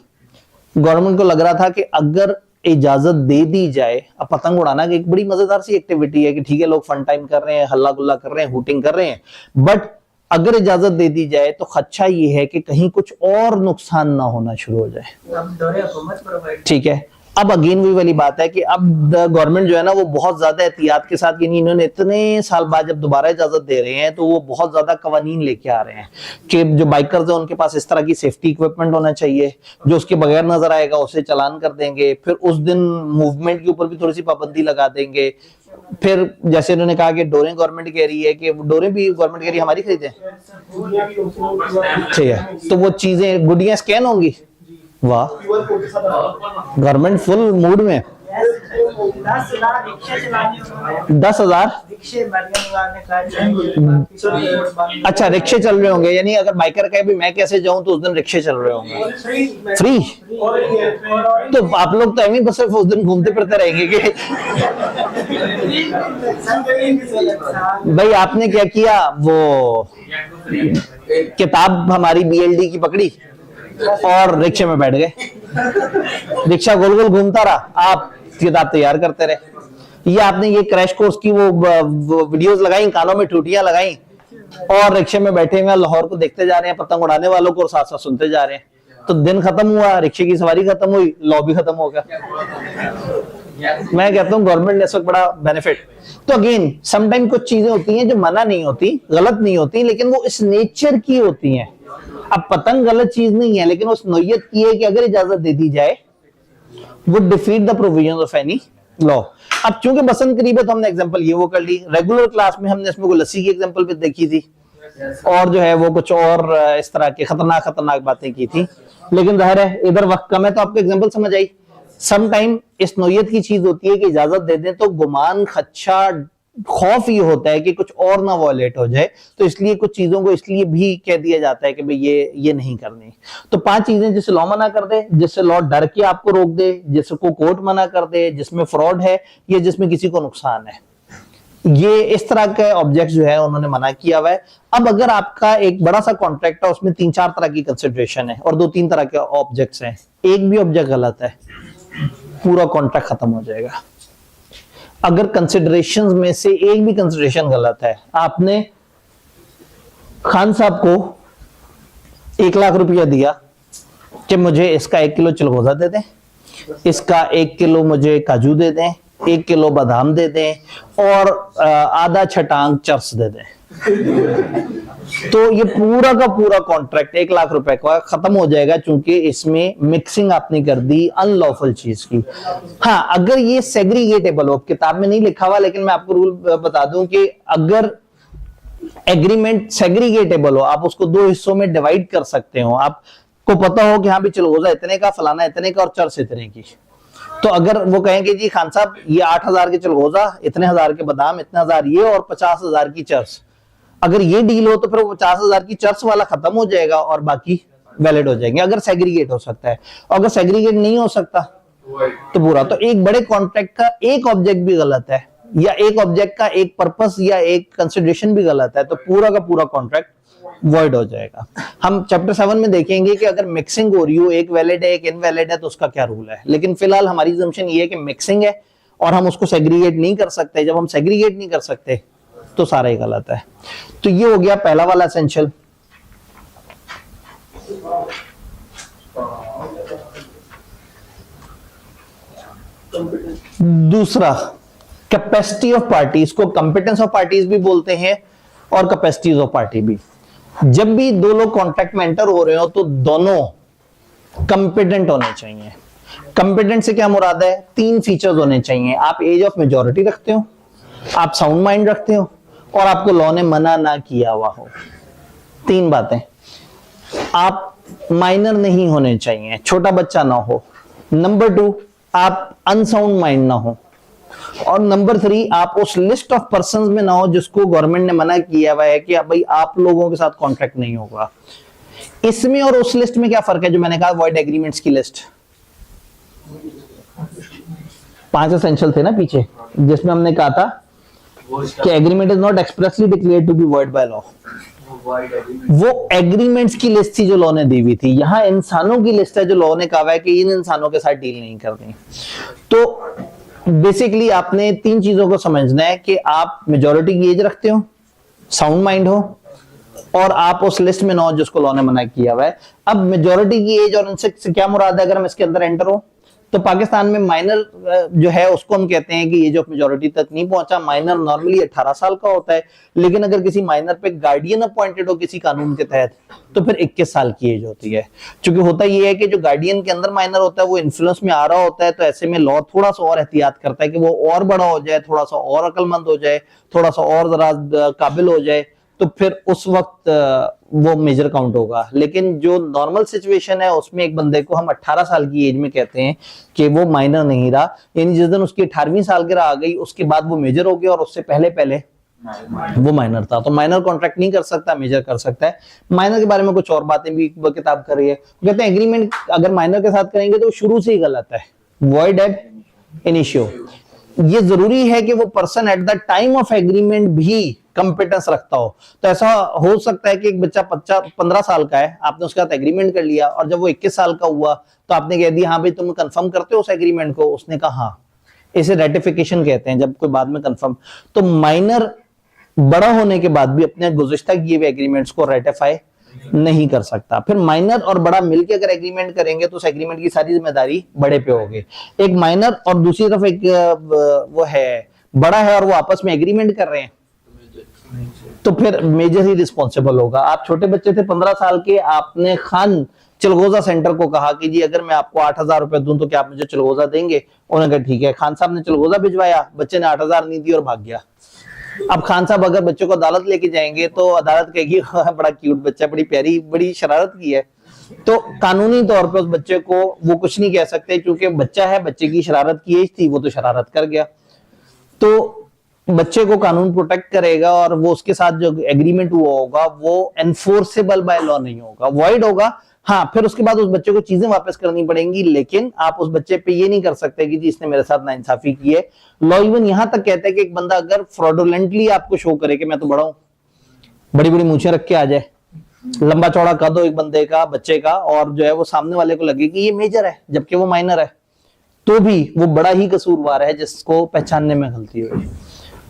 गवर्नमेंट को लग रहा था कि अगर इजाजत दे दी जाए, अब पतंग उड़ाना की एक बड़ी मजेदार सी एक्टिविटी है कि ठीक है लोग फन टाइम कर रहे हैं, हल्ला गुल्ला कर रहे हैं, हुटिंग कर रहे हैं, बट अगर इजाजत दे दी जाए तो खदशा ये है कि कहीं कुछ और नुकसान ना होना शुरू हो जाए। ठीक है, अब अगेन वही वाली बात है कि अब गवर्नमेंट जो है ना वो बहुत ज्यादा एहतियात के साथ, यानी इन्होंने इतने साल बाद जब दोबारा इजाजत दे रहे हैं तो वो बहुत ज्यादा कवानीन लेके आ रहे हैं कि जो बाइकर्स हैं उनके पास इस तरह की सेफ्टी इक्विपमेंट होना चाहिए, जो उसके बगैर नजर आएगा उसे चालान कर देंगे, फिर उस दिन मूवमेंट के ऊपर भी थोड़ी सी पाबंदी लगा देंगे। फिर जैसे उन्होंने कहा कि डोरें गवर्नमेंट कह रही है कि डोरें भी गवर्नमेंट कह रही है हमारी खरीदें, ठीक है, तो वो चीजें गुडियां स्कैन होंगी। वाह, गवर्नमेंट फुल मूड में। 10,000 अच्छा रिक्शे चल रहे होंगे, यानी अगर बाइकर कहे भी मैं कैसे जाऊं तो उस दिन रिक्शे चल रहे होंगे फ्री। तो आप लोग तो एवं बस सिर्फ उस दिन घूमते फिरते रहेंगे कि भाई आपने क्या किया, वो किताब हमारी BLD की पकड़ी और रिक्शे में बैठ गए, रिक्शा गोल गोल घूमता रहा, आप किताब तैयार करते रहे। ये आपने ये क्रैश कोर्स की वो वीडियोस लगाई, कानों में टूटियां लगाई और रिक्शे में बैठे हुए लाहौर को देखते जा रहे हैं, पतंग उड़ाने वालों को, और साथ साथ सुनते जा रहे हैं। तो दिन खत्म हुआ, रिक्शे की सवारी खत्म हुई, लॉ भी खत्म हो गया। मैं कहता हूँ गवर्नमेंट ने इस वक्त बड़ा बेनिफिट। तो अगेन समटाइम कुछ चीजें होती हैं जो मना नहीं होती, गलत नहीं होती, लेकिन वो इस नेचर की होती हैं। अब पतंग गलत चीज नहीं है, लेकिन उस नोयत की है कि अगर इजाजत दे दी जाए वो defeat the provisions of any law. अब चूंकि बसंत करीब है तो हमने एग्जांपल ये वो कर ली, रेगुलर क्लास में हमने इसमें लस्सी की एग्जांपल भी देखी थी और जो है वो कुछ और इस तरह की खतरनाक बातें की थी, लेकिन जाहिर है इधर वक्त कम है तो आपको एग्जांपल समझ आई। सम टाइम इस नोयत की चीज होती है कि इजाजत दे दें तो गुमान, खदशा, खौफ ये होता है कि कुछ और ना वॉयलेट हो जाए, तो इसलिए कुछ चीजों को इसलिए भी कह दिया जाता है कि भाई ये नहीं करनी। तो 5 चीजें जिससे लॉ मना कर दे, जिससे लॉ डर के आपको रोक दे, जिसको कोर्ट मना कर दे, जिसमें फ्रॉड है या जिसमें किसी को नुकसान है, ये इस तरह के ऑब्जेक्ट जो है उन्होंने मना किया हुआ है। अब अगर आपका एक बड़ा सा कॉन्ट्रैक्ट है, उसमें 3-4 तरह की कंसिडरेशन है और 2-3 तरह के ऑब्जेक्ट्स हैं, एक भी ऑब्जेक्ट गलत है पूरा कॉन्ट्रैक्ट खत्म हो जाएगा। अगर कंसिडरेशंस में से एक भी कंसिडरेशन गलत है, आपने खान साहब को 1 लाख रुपया दिया कि मुझे इसका 1 किलो चिलगोजा दे दें, इसका 1 किलो मुझे काजू दे दें, 1 किलो बादाम दे दें और आधा छटांग चर्स दे दें, तो ये पूरा का पूरा कॉन्ट्रैक्ट 1 लाख रुपए का खत्म हो जाएगा, चूंकि इसमें मिक्सिंग आपने कर दी अनलॉफुल चीज की। हाँ, अगर ये सेग्रीगेटेबल हो, किताब में नहीं लिखा हुआ लेकिन मैं आपको रूल बता दूं कि अगर एग्रीमेंट सेग्रीगेटेबल हो, आप उसको 2 हिस्सों में डिवाइड कर सकते हो, आपको पता हो कि हाँ भी चिलगोजा इतने का, फलाना इतने का और चर्स इतने की, तो अगर वो कहेंगे जी खान साहब ये 8,000 के चिलगोजा, इतने हजार के बादाम, इतने हजार ये और 50,000 की चर्स, अगर ये डील हो तो फिर 50,000 की चर्च वाला खत्म हो जाएगा और बाकी वैलिड हो जाएंगे, अगर सेग्रीगेट हो सकता है। और अगर सेग्रीगेट नहीं हो सकता तो पूरा, तो एक बड़े कॉन्ट्रैक्ट का एक ऑब्जेक्ट भी गलत है या एक ऑब्जेक्ट का एक पर्पस या एक कंसिडरेशन भी गलत है तो पूरा का पूरा कॉन्ट्रैक्ट वॉइड हो जाएगा। हम चैप्टर 7 में देखेंगे कि अगर मिक्सिंग हो रही हो, एक वैलिड है एक इनवैलिड है, तो उसका क्या रूल है, लेकिन फिलहाल हमारी assumption ये है कि मिक्सिंग है और हम उसको सेग्रीगेट नहीं कर सकते। जब हम सेग्रीगेट नहीं कर सकते तो सारा ही गलत है। तो ये हो गया पहला वाला एसेंशियल। दूसरा कैपेसिटी ऑफ पार्टी, इसको कंपिटेंस ऑफ पार्टीज भी बोलते हैं और कैपेसिटीज ऑफ पार्टी भी। जब भी 2 लोग कॉन्ट्रैक्ट में एंटर हो रहे हो तो दोनों कंपिटेंट होने चाहिए। कंपिटेंट से क्या मुराद है, 3 फीचर्स होने चाहिए। आप एज ऑफ मेजॉरिटी रखते हो, आप साउंड माइंड रखते हो और आपको लॉ ने मना ना किया हुआ हो। 3 बातें। आप माइनर नहीं होने चाहिए, छोटा बच्चा ना हो। नंबर 2, आप अनसाउंड माइंड ना हो। और नंबर 3, आप उस लिस्ट ऑफ पर्संस में ना हो जिसको गवर्नमेंट ने मना किया हुआ है कि भाई आप लोगों के साथ कॉन्ट्रैक्ट नहीं होगा। इसमें और उस लिस्ट में क्या फर्क है जो मैंने कहा वॉइड एग्रीमेंट्स की लिस्ट? 5 एसेंशियल थे ना पीछे, जिसमें हमने कहा था कि agreement is not expressly declared to be void by law. वो एग्रीमेंट्स की लिस्ट थी जो लॉ ने दी हुई थी। यहां इंसानों की लिस्ट है जो लॉ ने कहा है कि इन इंसानों के साथ डील नहीं करनी। तो बेसिकली आपने 3 चीजों को समझना है कि आप मेजॉरिटी की एज रखते हो, साउंड माइंड हो, और आप उस लिस्ट में ना हो जिसको लॉ ने मना किया हुआ है। अब मेजॉरिटी की एज और इनसे क्या मुराद है? अगर हम इसके अंदर एंटर हो तो पाकिस्तान में माइनर जो है उसको हम कहते हैं कि एज ऑफ मेजॉरिटी तक नहीं पहुंचा। माइनर नॉर्मली 18 साल का होता है, लेकिन अगर किसी माइनर पे गार्डियन अपॉइंटेड हो किसी कानून के तहत तो फिर 21 साल की एज होती है। क्योंकि होता ये है कि जो गार्डियन के अंदर माइनर होता है वो इन्फ्लुएंस में आ रहा होता है, तो ऐसे में लॉ थोड़ा सा और एहतियात करता है कि वो और बड़ा हो जाए, थोड़ा सा और अक्लमंद हो जाए, थोड़ा सा और जरा काबिल हो जाए, तो फिर उस वक्त वो मेजर काउंट होगा। लेकिन जो नॉर्मल सिचुएशन है उसमें एक बंदे को हम 18 साल की एज में कहते हैं कि वो माइनर नहीं रहा, यानी जिस दिन उसकी 18वीं सालगिरह आ गई उसके बाद वो मेजर हो गया और उससे पहले पहले वो माइनर था। तो माइनर कॉन्ट्रैक्ट नहीं कर सकता, मेजर कर सकता है। माइनर के बारे में कुछ और बातें भी किताब कर रही है, कहते हैं एग्रीमेंट अगर माइनर के साथ करेंगे तो शुरू से ही गलत है, वॉइड एब इनिशियो। ये जरूरी है कि वो person at the time of agreement भी कंपिटेंस रखता हो। तो ऐसा हो सकता है कि एक बच्चा 15 साल का है, आपने उसके साथ एग्रीमेंट कर लिया और जब वो 21 साल का हुआ तो आपने कह दिया हाँ भाई तुम कंफर्म करते हो उस एग्रीमेंट को, उसने कहा हाँ। इसे रेटिफिकेशन कहते हैं, जब कोई बाद में कंफर्म। तो माइनर बड़ा होने के बाद भी अपने गुज़िश्ता किए हुए एग्रीमेंट्स को रेटिफाई नहीं कर सकता। फिर माइनर और बड़ा मिलकर अगर एग्रीमेंट करेंगे तो उस एग्रीमेंट की सारी जिम्मेदारी बड़े पे होगी। एक माइनर और दूसरी तरफ एक वो है बड़ा है और वो आपस में एग्रीमेंट कर रहे हैं तो फिर मेजर ही रिस्पॉन्सिबल होगा। आप छोटे बच्चे थे 15 साल के, आपने खान चिलगोजा सेंटर को कहा कि जी अगर मैं आपको 8,000 रुपए दूं तो क्या आप मुझे चिलगोजा देंगे? उन्होंने कहा ठीक है। खान साहब ने चिलगोजा भिजवाया, बच्चे ने 8,000 नहीं दी और भाग गया। अब खान साहब अगर बच्चों को अदालत लेके जाएंगे तो अदालत कहेगी बड़ा क्यूट बच्चा, बड़ी प्यारी, बड़ी शरारत की है। तो कानूनी तौर पे उस बच्चे को वो कुछ नहीं कह सकते क्योंकि बच्चा है, बच्चे की शरारत की एज थी, वो तो शरारत कर गया। तो बच्चे को कानून प्रोटेक्ट करेगा और वो उसके साथ जो एग्रीमेंट हुआ होगा वो एनफोर्सेबल बाय लॉ नहीं होगा, वॉइड होगा। हाँ, फिर उसके बाद उस बच्चे को चीजें वापस करनी पड़ेंगी, लेकिन आप उस बच्चे पे ये नहीं कर सकते कि जी इसने मेरे साथ नाइंसाफी की है। लॉ इवन यहां तक कहता है कि एक बंदा अगर फ्रॉडुलेंटली आपको शो करे कि मैं तो बड़ा हूं, बड़ी बड़ी मूछें रख के आ जाए, लंबा चौड़ा कद हो एक बंदे का, बच्चे का, और जो है वो सामने वाले को लगे कि ये मेजर है जबकि वो माइनर है, तो भी वो बड़ा ही कसूरवार है जिसको पहचानने में गलती हुई।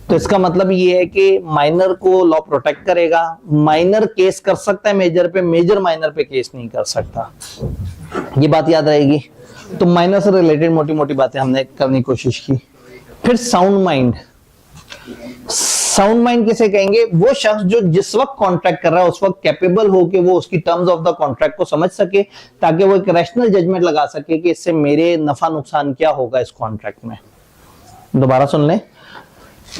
तो इसका मतलब ये है कि माइनर को लॉ प्रोटेक्ट करेगा। माइनर केस कर सकता है मेजर पे, मेजर माइनर पे केस नहीं कर सकता। ये बात याद रहेगी। तो माइनर से रिलेटेड मोटी मोटी बातें हमने करने की कोशिश की। फिर साउंड माइंड। साउंड माइंड किसे कहेंगे? वो शख्स जो जिस वक्त कॉन्ट्रैक्ट कर रहा है उस वक्त कैपेबल हो कि वो उसकी टर्म्स ऑफ द कॉन्ट्रैक्ट को समझ सके, ताकि वो एक रैशनल जजमेंट लगा सके कि इससे मेरे नफा नुकसान क्या होगा इस कॉन्ट्रैक्ट में। दोबारा सुन लें,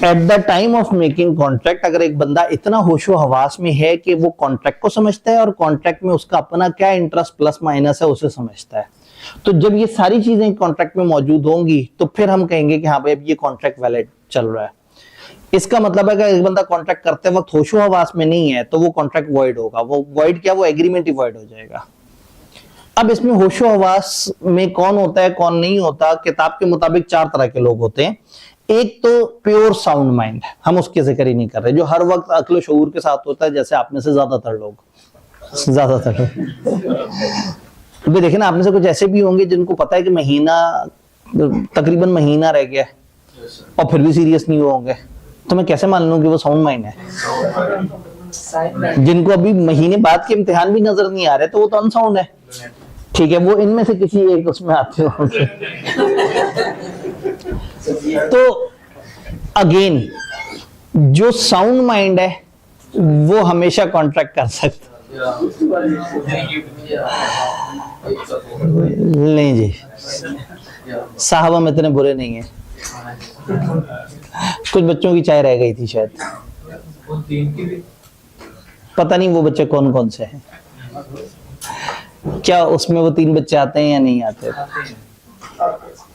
at the time of making contract अगर एक बंदा इतना होशो हवास में है कि वो कॉन्ट्रैक्ट को समझता है और कॉन्ट्रैक्ट में उसका अपना क्या इंटरेस्ट प्लस माइनस है उसे समझता है, तो जब ये सारी चीजें कॉन्ट्रैक्ट में मौजूद होंगी तो फिर हम कहेंगे कि हाँ भाई अब ये कॉन्ट्रैक्ट वैलिड चल रहा है। इसका मतलब है कि एक बंदा कॉन्ट्रैक्ट करते वक्त होशो हवास में नहीं है तो वो कॉन्ट्रैक्ट वॉइड होगा। वो वॉइड क्या, वो एग्रीमेंट ही वॉइड हो जाएगा। अब इसमें होशो हवास में कौन होता है कौन नहीं होता, किताब के मुताबिक 4 तरह के लोग होते हैं। एक तो प्योर साउंड माइंड, हम उसके जिक्र ही नहीं कर रहे, जो हर वक्त अक्ल शऊर के साथ होता है, जैसे आप में से ज्यादातर लोग अभी देखे ना, आप में से कुछ ऐसे भी होंगे जिनको पता है कि महीना तकरीबन महीना रह गया और फिर भी सीरियस नहीं होंगे, तो मैं कैसे मान लूं कि वो साउंड माइंड है? जिनको अभी महीने बाद के इम्तिहान भी नजर नहीं आ रहे तो वो तो अनसाउंड है। ठीक है, वो इनमें से किसी एक उसमें आते होंगे। तो अगेन जो साउंड माइंड है वो हमेशा कॉन्ट्रैक्ट कर सकता नहीं जी, साहब हम इतने बुरे नहीं हैं। कुछ बच्चों की चाय रह गई थी शायद, पता नहीं वो बच्चे कौन कौन से हैं, क्या उसमें वो 3 बच्चे आते हैं या नहीं आते,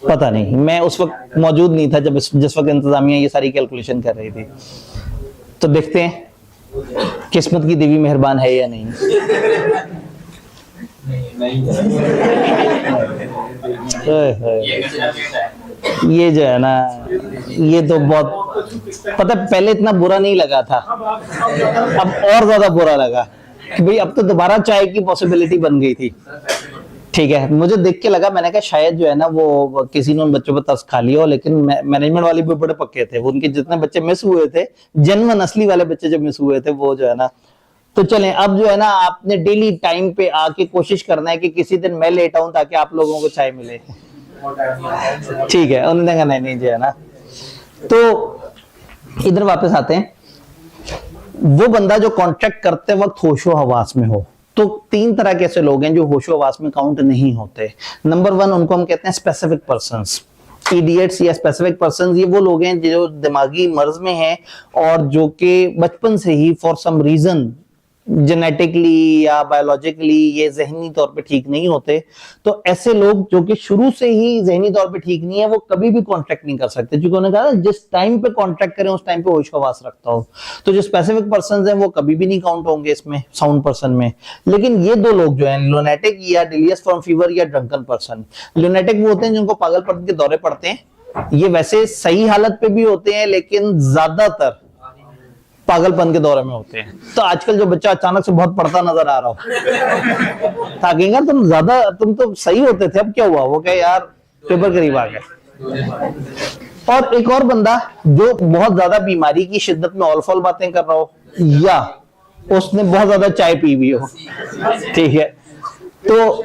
पता नहीं। मैं उस वक्त मौजूद नहीं था जब जिस वक्त इंतजामिया ये सारी कैलकुलेशन कर रही थी। तो देखते हैं किस्मत की देवी मेहरबान है या नहीं। नहीं ये गजब है। ये जो है ना, ये तो बहुत, पता है, पहले इतना बुरा नहीं लगा था, अब और ज्यादा बुरा लगा कि भाई अब तो दोबारा चाय की पॉसिबिलिटी बन गई थी। ठीक है, मुझे देख के लगा, मैंने कहा शायद जो है ना वो किसी ने उन बच्चों पर तरस खा लिया हो, लेकिन मैनेजमेंट वाले भी बड़े पक्के थे, वो उनके जितने बच्चे मिस हुए थे, जन्म नस्ली वाले बच्चे जो मिस हुए थे, वो जो है ना, तो चलें अब जो है ना आपने डेली टाइम पे आके कोशिश करना है कि किसी दिन मैं लेट आऊं ताकि आप लोगों को चाय मिले। ठीक है, उन्होंने कहा नहीं जो है ना। तो इधर वापस आते हैं, वो बंदा जो कॉन्ट्रैक्ट करते वक्त होशो हवास में हो, तो तीन तरह के ऐसे लोग हैं जो होशो हवास में काउंट नहीं होते। नंबर 1, उनको हम कहते हैं स्पेसिफिक पर्संस, इडियट्स या स्पेसिफिक पर्संस। ये वो लोग हैं जो दिमागी मर्ज में हैं और जो कि बचपन से ही फॉर सम रीजन जेनेटिकली या बायोलॉजिकली ये जहनी तौर पे ठीक नहीं होते। तो ऐसे लोग जो कि शुरू से ही जहनी तौर पे ठीक नहीं है, वो कभी भी कॉन्ट्रैक्ट नहीं कर सकते, क्योंकि उन्होंने कहा जिस टाइम पे कॉन्ट्रैक्ट करें उस टाइम पे होश हवास रखता हो। तो जो स्पेसिफिक पर्संस हैं वो कभी भी नहीं काउंट होंगे इसमें, साउंड पर्सन में। लेकिन ये दो लोग जो हैं, लुनेटिक या डिलियस फ्रॉम फीवर या ड्रंकन पर्सन। लुनेटिक वो होते हैं जिनको पागलपन के दौरे पड़ते हैं, ये वैसे सही हालत पे भी होते हैं लेकिन ज्यादातर पागलपन के दौरे में होते हैं। तो आजकल जो बच्चा अचानक से बहुत पढ़ता नजर आ रहा हो, ताकि तुम तो सही होते थे, अब क्या हुआ? वो क्या यार पेपर करीब आ गए। और एक और बंदा जो बहुत ज्यादा बीमारी की शिद्दत में ऑल फॉल बातें कर रहा हो, या उसने बहुत ज्यादा चाय पी हुई हो, ठीक है। तो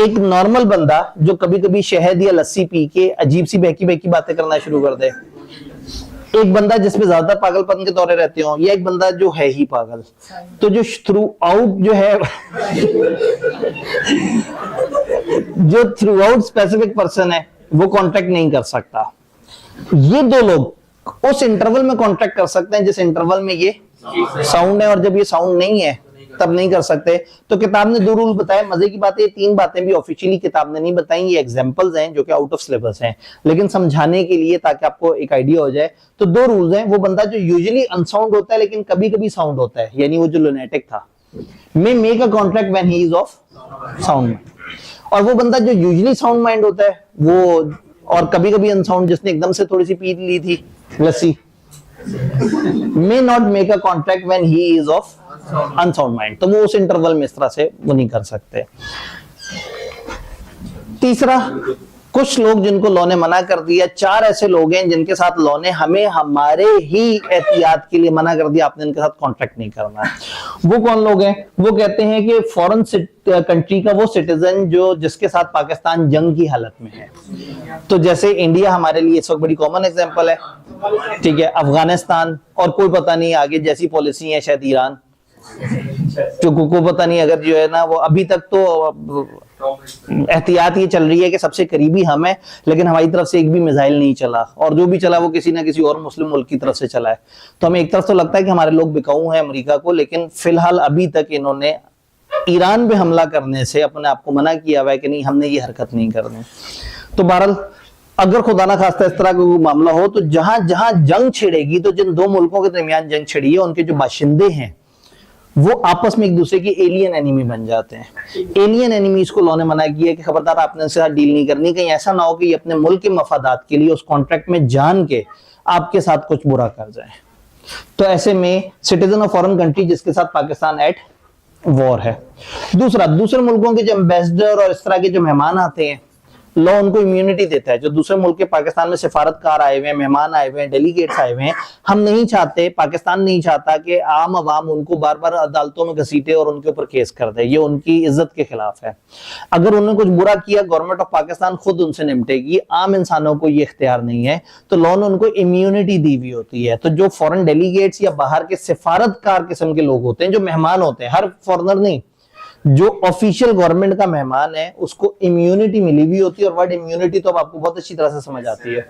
एक नॉर्मल बंदा जो कभी कभी शहद या लस्सी पी के अजीब सी बहकी बहकी बातें करना शुरू कर दे, एक बंदा जिसमें ज्यादा पागलपन के दौरे रहते हो, या एक बंदा जो है ही पागल। तो जो थ्रू आउट जो है जो थ्रू आउट स्पेसिफिक पर्सन है वो कॉन्ट्रैक्ट नहीं कर सकता। ये दो लोग उस इंटरवल में कॉन्ट्रैक्ट कर सकते हैं जिस इंटरवल में ये साउंड है, और जब ये साउंड नहीं है तब नहीं कर सकते। तो किताब ने 2 रूल बताए। मजे की बात है, 3 बातें भी ऑफिशियली किताब ने नहीं बताई, ये एग्जांपल्स हैं जो कि आउट ऑफ सिलेबस हैं, लेकिन समझाने के लिए ताकि आपको एक आइडिया हो जाए। तो 2 रूल्स हैं। वो बंदा जो यूजुअली अनसाउंड होता है लेकिन कभी कभी साउंड होता है, यानी वो जो लुनेटिक था, may make a contract when he is of sound mind. और वो बंदा जो यूजुअली साउंड माइंड होता है वो, और कभी कभी अनसाउंड, जिसने एकदम से थोड़ी सी पी ली थी लस्सी, may not make a contract when he is of unsound mind। तो वो उस इंटरवल में इस तरह से वो नहीं कर सकते। तीसरा, कुछ लोग जिनको लॉ ने मना कर दिया। 4 ऐसे लोग हैं जिनके साथ लॉ ने हमें हमारे ही एहतियात के लिए मना कर दिया, आपने इनके साथ कॉन्ट्रैक्ट नहीं करना। वो कौन लोग हैं? वो कहते हैं कि फॉरेन कंट्री का वो सिटीजन जो जिसके साथ पाकिस्तान जंग की हालत में है। तो जैसे इंडिया हमारे लिए इस वक्त बड़ी कॉमन एग्जांपल है, ठीक है। अफगानिस्तान, और कोई पता नहीं आगे जैसी पॉलिसी है, शायद ईरान, जो को पता नहीं, अगर जो है ना वो अभी तक तो एहतियात ये चल रही है कि सबसे करीबी हम है, लेकिन हमारी तरफ से एक भी मिसाइल नहीं चला, और जो भी चला वो किसी ना किसी और मुस्लिम मुल्क की तरफ से चला है। तो हमें एक तरफ तो लगता है कि हमारे लोग बिकाऊ हैं अमेरिका को, लेकिन फिलहाल अभी तक इन्होंने ईरान पे हमला करने से अपने आप को मना किया हुआ है कि नहीं, हमने ये हरकत नहीं करनी। तो बहरहाल अगर खुदा ना खास्ता इस तरह का कोई मामला हो, तो जहां जहां जंग छिड़ेगी, तो जिन 2 मुल्कों के दरमियान जंग छिड़ी है, उनके जो बाशिंदे हैं वो आपस में एक दूसरे की एलियन एनिमी बन जाते हैं। एलियन एनिमीज को लॉ ने मना किया कि खबरदार आपने उनके साथ डील नहीं करनी, कहीं ऐसा ना हो कि ये अपने मुल्क के मफादात के लिए उस कॉन्ट्रैक्ट में जान के आपके साथ कुछ बुरा कर जाए। तो ऐसे में सिटीजन ऑफ फॉरेन कंट्री जिसके साथ पाकिस्तान एट वॉर है। दूसरा, दूसरे मुल्कों के जो एम्बेसडर और इस तरह के जो मेहमान आते हैं, लॉ उनको इम्यूनिटी देता है। जो दूसरे मुल्क के पाकिस्तान में सिफारतकार आए हुए हैं, मेहमान आए हुए हैं, डेलीगेट्स आए हुए हैं, हम नहीं चाहते, पाकिस्तान नहीं चाहता कि आम आवाम उनको बार बार अदालतों में घसीटे और उनके ऊपर केस कर दे, ये उनकी इज्जत के खिलाफ है। अगर उन्होंने कुछ बुरा किया, गवर्नमेंट ऑफ पाकिस्तान खुद उनसे निपटेगी, आम इंसानों को ये इख्तियार नहीं है। तो लॉ ने उनको इम्यूनिटी दी हुई होती है। तो जो फॉरेन डेलीगेट्स या बाहर के सिफारतकार किस्म के लोग होते हैं, जो मेहमान होते हैं, हर फॉरेनर नहीं, जो ऑफिशियल गवर्नमेंट का मेहमान है उसको इम्यूनिटी मिली हुई होती है। और वर्ड इम्यूनिटी तो अब आपको बहुत अच्छी तरह से समझ आती है,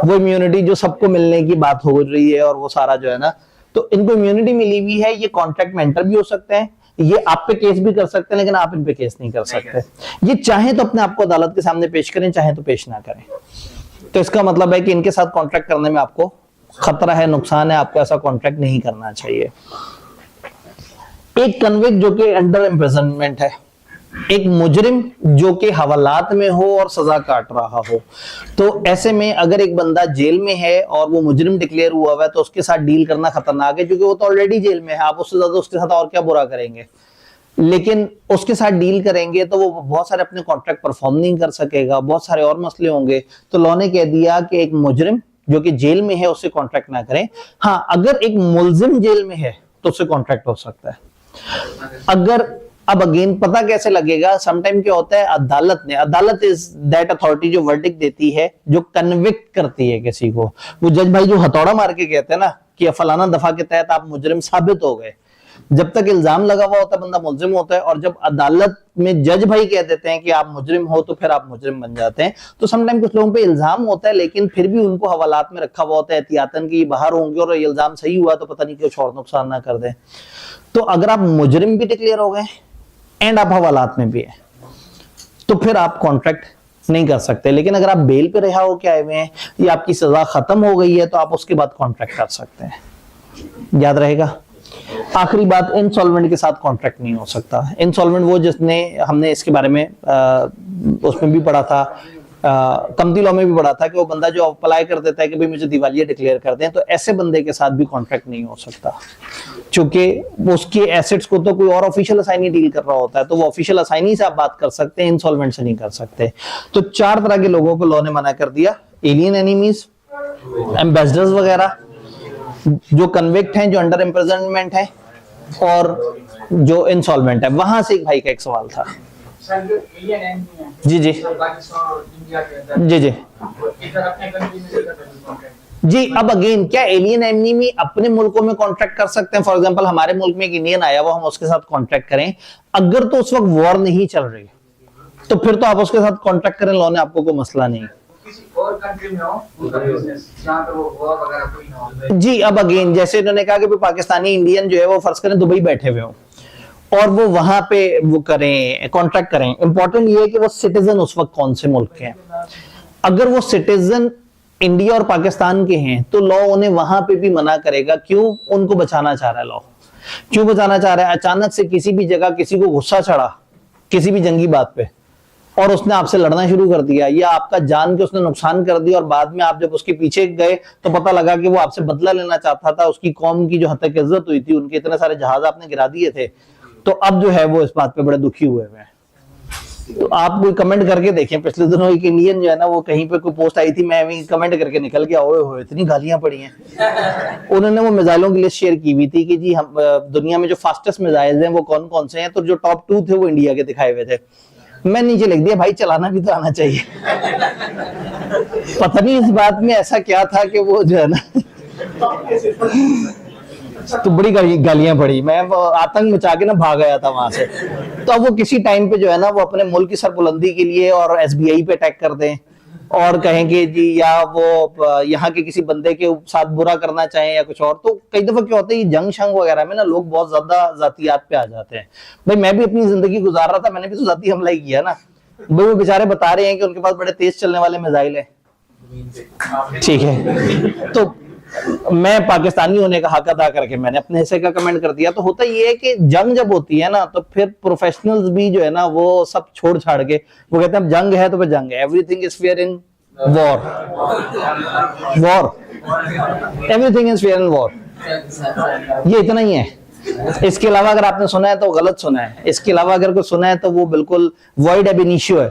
वो इम्यूनिटी जो सबको मिलने की बात हो रही है, और वो सारा जो है ना, तो इनको इम्यूनिटी मिली हुई है। ये कॉन्ट्रैक्ट में एंटर भी हो सकते हैं, ये आप पे केस भी कर सकते हैं, लेकिन आप इन पे केस नहीं कर सकते। ये चाहे तो अपने आपको अदालत के सामने पेश करें, चाहे तो पेश ना करें। तो इसका मतलब है कि इनके साथ कॉन्ट्रैक्ट करने में आपको खतरा है, नुकसान है, आपको ऐसा कॉन्ट्रैक्ट नहीं करना चाहिए। एक कन्विक्ट जो कि अंडर इम्प्रिजनमेंट है, एक मुजरिम जो कि हवालात में हो और सजा काट रहा हो, तो ऐसे में अगर एक बंदा जेल में है और वो मुजरिम डिक्लेयर हुआ है तो उसके साथ डील करना खतरनाक है, क्योंकि वो तो ऑलरेडी जेल में है, आप उससे ज्यादा उसके साथ और क्या बुरा करेंगे। लेकिन उसके साथ डील करेंगे तो वो बहुत सारे अपने कॉन्ट्रैक्ट परफॉर्म नहीं कर सकेगा, बहुत सारे और मसले होंगे। तो लॉ ने कह दिया कि एक मुजरिम जो कि जेल में है उससे कॉन्ट्रैक्ट ना करें। हाँ, अगर एक मुलजिम जेल में है तो उससे कॉन्ट्रैक्ट हो सकता है। अगर अब अगेन पता कैसे लगेगा, समटाइम क्या होता है, अदालत इज दैट अथॉरिटी जो वर्डिक्ट देती है, जो कन्विक्ट करती है किसी को। वो जज भाई जो हथौड़ा मार के कहते हैं ना कि फलाना दफा के तहत आप मुजरिम साबित हो गए, जब तक इल्जाम लगा हुआ होता है बंदा मुलजिम होता है, और जब अदालत में जज भाई कह देते हैं कि आप मुजरिम हो तो फिर आप मुजरिम बन जाते हैं। तो समटाइम कुछ लोगों पे इल्जाम होता है लेकिन फिर भी उनको हवालात में रखा हुआ होता है एहतियातन कि बाहर होंगे और इल्जाम सही हुआ तो पता नहीं कुछ और नुकसान ना कर दे। तो अगर आप मुजरिम भी डिक्लेयर हो गए एंड आप हवालात में भी है तो फिर आप कॉन्ट्रैक्ट नहीं कर सकते। लेकिन अगर आप बेल पे रिहा होके आए हुए हैं या आपकी सजा खत्म हो गई है तो आप उसके बाद कॉन्ट्रैक्ट कर सकते हैं। याद रहेगा। आखिरी बात, इंसॉल्वेंट के साथ कॉन्ट्रैक्ट नहीं हो सकता। इंसॉल्वेंट वो जिसने, हमने इसके बारे में उसमें भी पढ़ा था, कंपनी लॉ में भी पढ़ा था कि वो बंदा जो अप्लाई कर देता है कि भाई मुझे दिवालिया डिक्लेयर कर दें, तो ऐसे बंदे के साथ भी कॉन्ट्रैक्ट नहीं हो सकता, क्योंकि उसके एसेट्स को तो कोई और ऑफिशियल असाइनी डील कर रहा होता है, तो वो ऑफिशियल असाइनी से आप बात कर सकते हैं, इंसॉल्वेंट से नहीं कर सकते। तो 4 तरह के लोगों को लॉ ने मना कर दिया, एलियन एनिमीज, एम्बेसडर्स वगैरह, जो कन्विक्ट हैं, जो अंडर इम्प्रिजनमेंट है, और जो इंसॉल्वेंट है। वहां से एक भाई का एक सवाल था। सर, जो एलियन एनिमी है, जी जी पाकिस्तान और इंडिया के अंदर, जी जी इधर अपने कंट्री में लेकर कॉन्ट्रैक्ट। जी। अब अगेन, क्या एलियन एनिमी अपने मुल्कों में कॉन्ट्रैक्ट कर सकते हैं? फॉर एग्जांपल हमारे मुल्क में एक इंडियन आया हुआ, हम उसके साथ कॉन्ट्रैक्ट करें, अगर तो उस वक्त वॉर नहीं चल रही तो फिर तो आप उसके साथ कॉन्ट्रैक्ट करें, लॉ ने आपको कोई मसला नहीं। किसी और कंट्री में हो उनका बिजनेस, जहां पर वो वॉर वगैरह कोई ना हो। जी। अब अगेन, जैसे इन्होंने कहा कि पाकिस्तानी इंडियन जो है वो फर्ज करें दुबई बैठे हुए हो और वो वहां पे वो करें, कॉन्ट्रैक्ट करें। इंपॉर्टेंट ये है कि वो सिटीजन उस वक्त कौन से मुल्क के हैं। अगर वो सिटीजन इंडिया और पाकिस्तान के हैं तो लॉ उन्हें वहां पे भी मना करेगा। क्यों? उनको बचाना चाह रहा है लॉ। क्यों बचाना चाह रहा है? अचानक से किसी भी जगह किसी को गुस्सा चढ़ा किसी भी जंगी बात पे और उसने आपसे लड़ना शुरू कर दिया, या आपका जान के उसने नुकसान कर दिया, और बाद में आप जब उसके पीछे गए तो पता लगा कि वो आपसे बदला लेना चाहता था, उसकी कौम की जो हतक इज्जत हुई थी, उनके इतने सारे जहाज आपने गिरा दिए थे, तो अब जो है वो इस बात पे बड़े दुखी हुए हैं। तो आप कोई कमेंट करके देखें, पिछले दिनों एक इंडियन जो है ना, वो कहीं पे कोई पोस्ट आई थी, मैं भी कमेंट करके निकल गया, ओए होए इतनी गालियां पड़ी हैं। उन्होंने वो मिसाइलों की लिस्ट शेयर की हुई थी कि जी हम दुनिया में जो फास्टेस्ट मिसाइल हैं वो कौन कौन से हैं, तो जो टॉप 2 थे वो इंडिया के दिखाए हुए थे। मैं नीचे लिख दिया, भाई चलाना भी तो आना चाहिए। पता नहीं इस बात में ऐसा क्या था कि वो जो है ना तो बड़ी गालियां पड़ी, मैं आतंक मचा के ना भाग गया था वहां से। तो अब वो किसी टाइम पे जो है ना वो अपने मुल्क की सरबुलंदी के लिए और एसबीआई पे अटैक कर दें और कहेंगे जी, या वो यहाँ के किसी बंदे के साथ बुरा करना चाहें या कुछ और, तो कई दफा क्या होता है, ये जंग शंग वगैरह में ना लोग बहुत ज्यादा जातियात पे आ जाते हैं। भाई मैं भी अपनी जिंदगी गुजार रहा था, मैंने भी तो जाती हमला ही किया ना। भाई वो बेचारे बता रहे हैं कि उनके पास बड़े तेज चलने वाले मिसाइल है, ठीक है, तो मैं पाकिस्तानी होने का हक अदा करके मैंने अपने हिस्से का कमेंट कर दिया। तो होता ये है कि जंग जब होती है ना तो फिर प्रोफेशनल्स भी जो है ना वो सब छोड़ छाड़ के वो कहते हैं जंग है तो फिर जंग है, everything is fair in war, everything is fair in war. ये इतना ही है, इसके अलावा अगर आपने सुना है तो गलत सुना है, इसके अलावा अगर कोई सुना है तो वो बिल्कुल वॉइड एब इनिशियो है।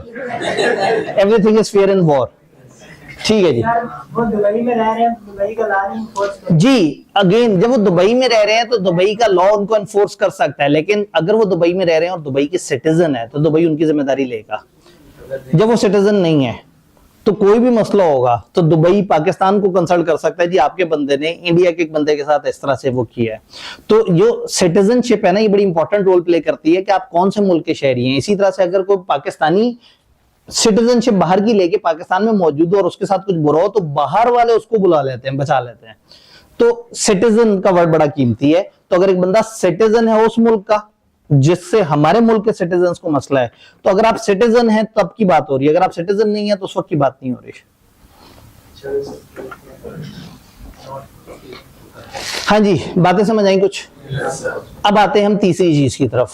Everything is fair in war, ठीक है जी। वो दुबई में रह रहे हैं, दुबई का लॉ नहीं enforce कर जी। अगेन, जब वो दुबई में रह रहे हैं तो दुबई का लॉ उनको एनफोर्स कर सकता है, लेकिन अगर वो दुबई में रह रहे हैं और दुबई के सिटीजन है तो दुबई उनकी जिम्मेदारी लेगा। जब वो सिटीजन नहीं है तो कोई भी मसला होगा तो दुबई पाकिस्तान को कंसल्ट कर सकता है, जी आपके बंदे ने इंडिया के एक बंदे के साथ इस तरह से वो किया है। तो जो सिटीजनशिप है ना, ये बड़ी इंपॉर्टेंट रोल प्ले करती है कि आप कौन से मुल्क के शहरी हैं। इसी तरह से अगर कोई पाकिस्तानी सिटीजनशिप बाहर की लेके पाकिस्तान में मौजूद हो और उसके साथ कुछ बुरा हो तो बाहर वाले उसको बुला लेते हैं, बचा लेते हैं। तो सिटीजन का वर्ड बड़ा कीमती है। तो अगर एक बंदा सिटीजन है उस मुल्क का जिससे हमारे मुल्क के सिटीजन को मसला है, तो अगर आप सिटीजन हैं तब की बात हो रही है, अगर आप सिटीजन नहीं है तो उस वक्त की बात नहीं हो रही। हाँ जी, बातें समझ आई कुछ? अब आते हैं हम तीसरी चीज की तरफ,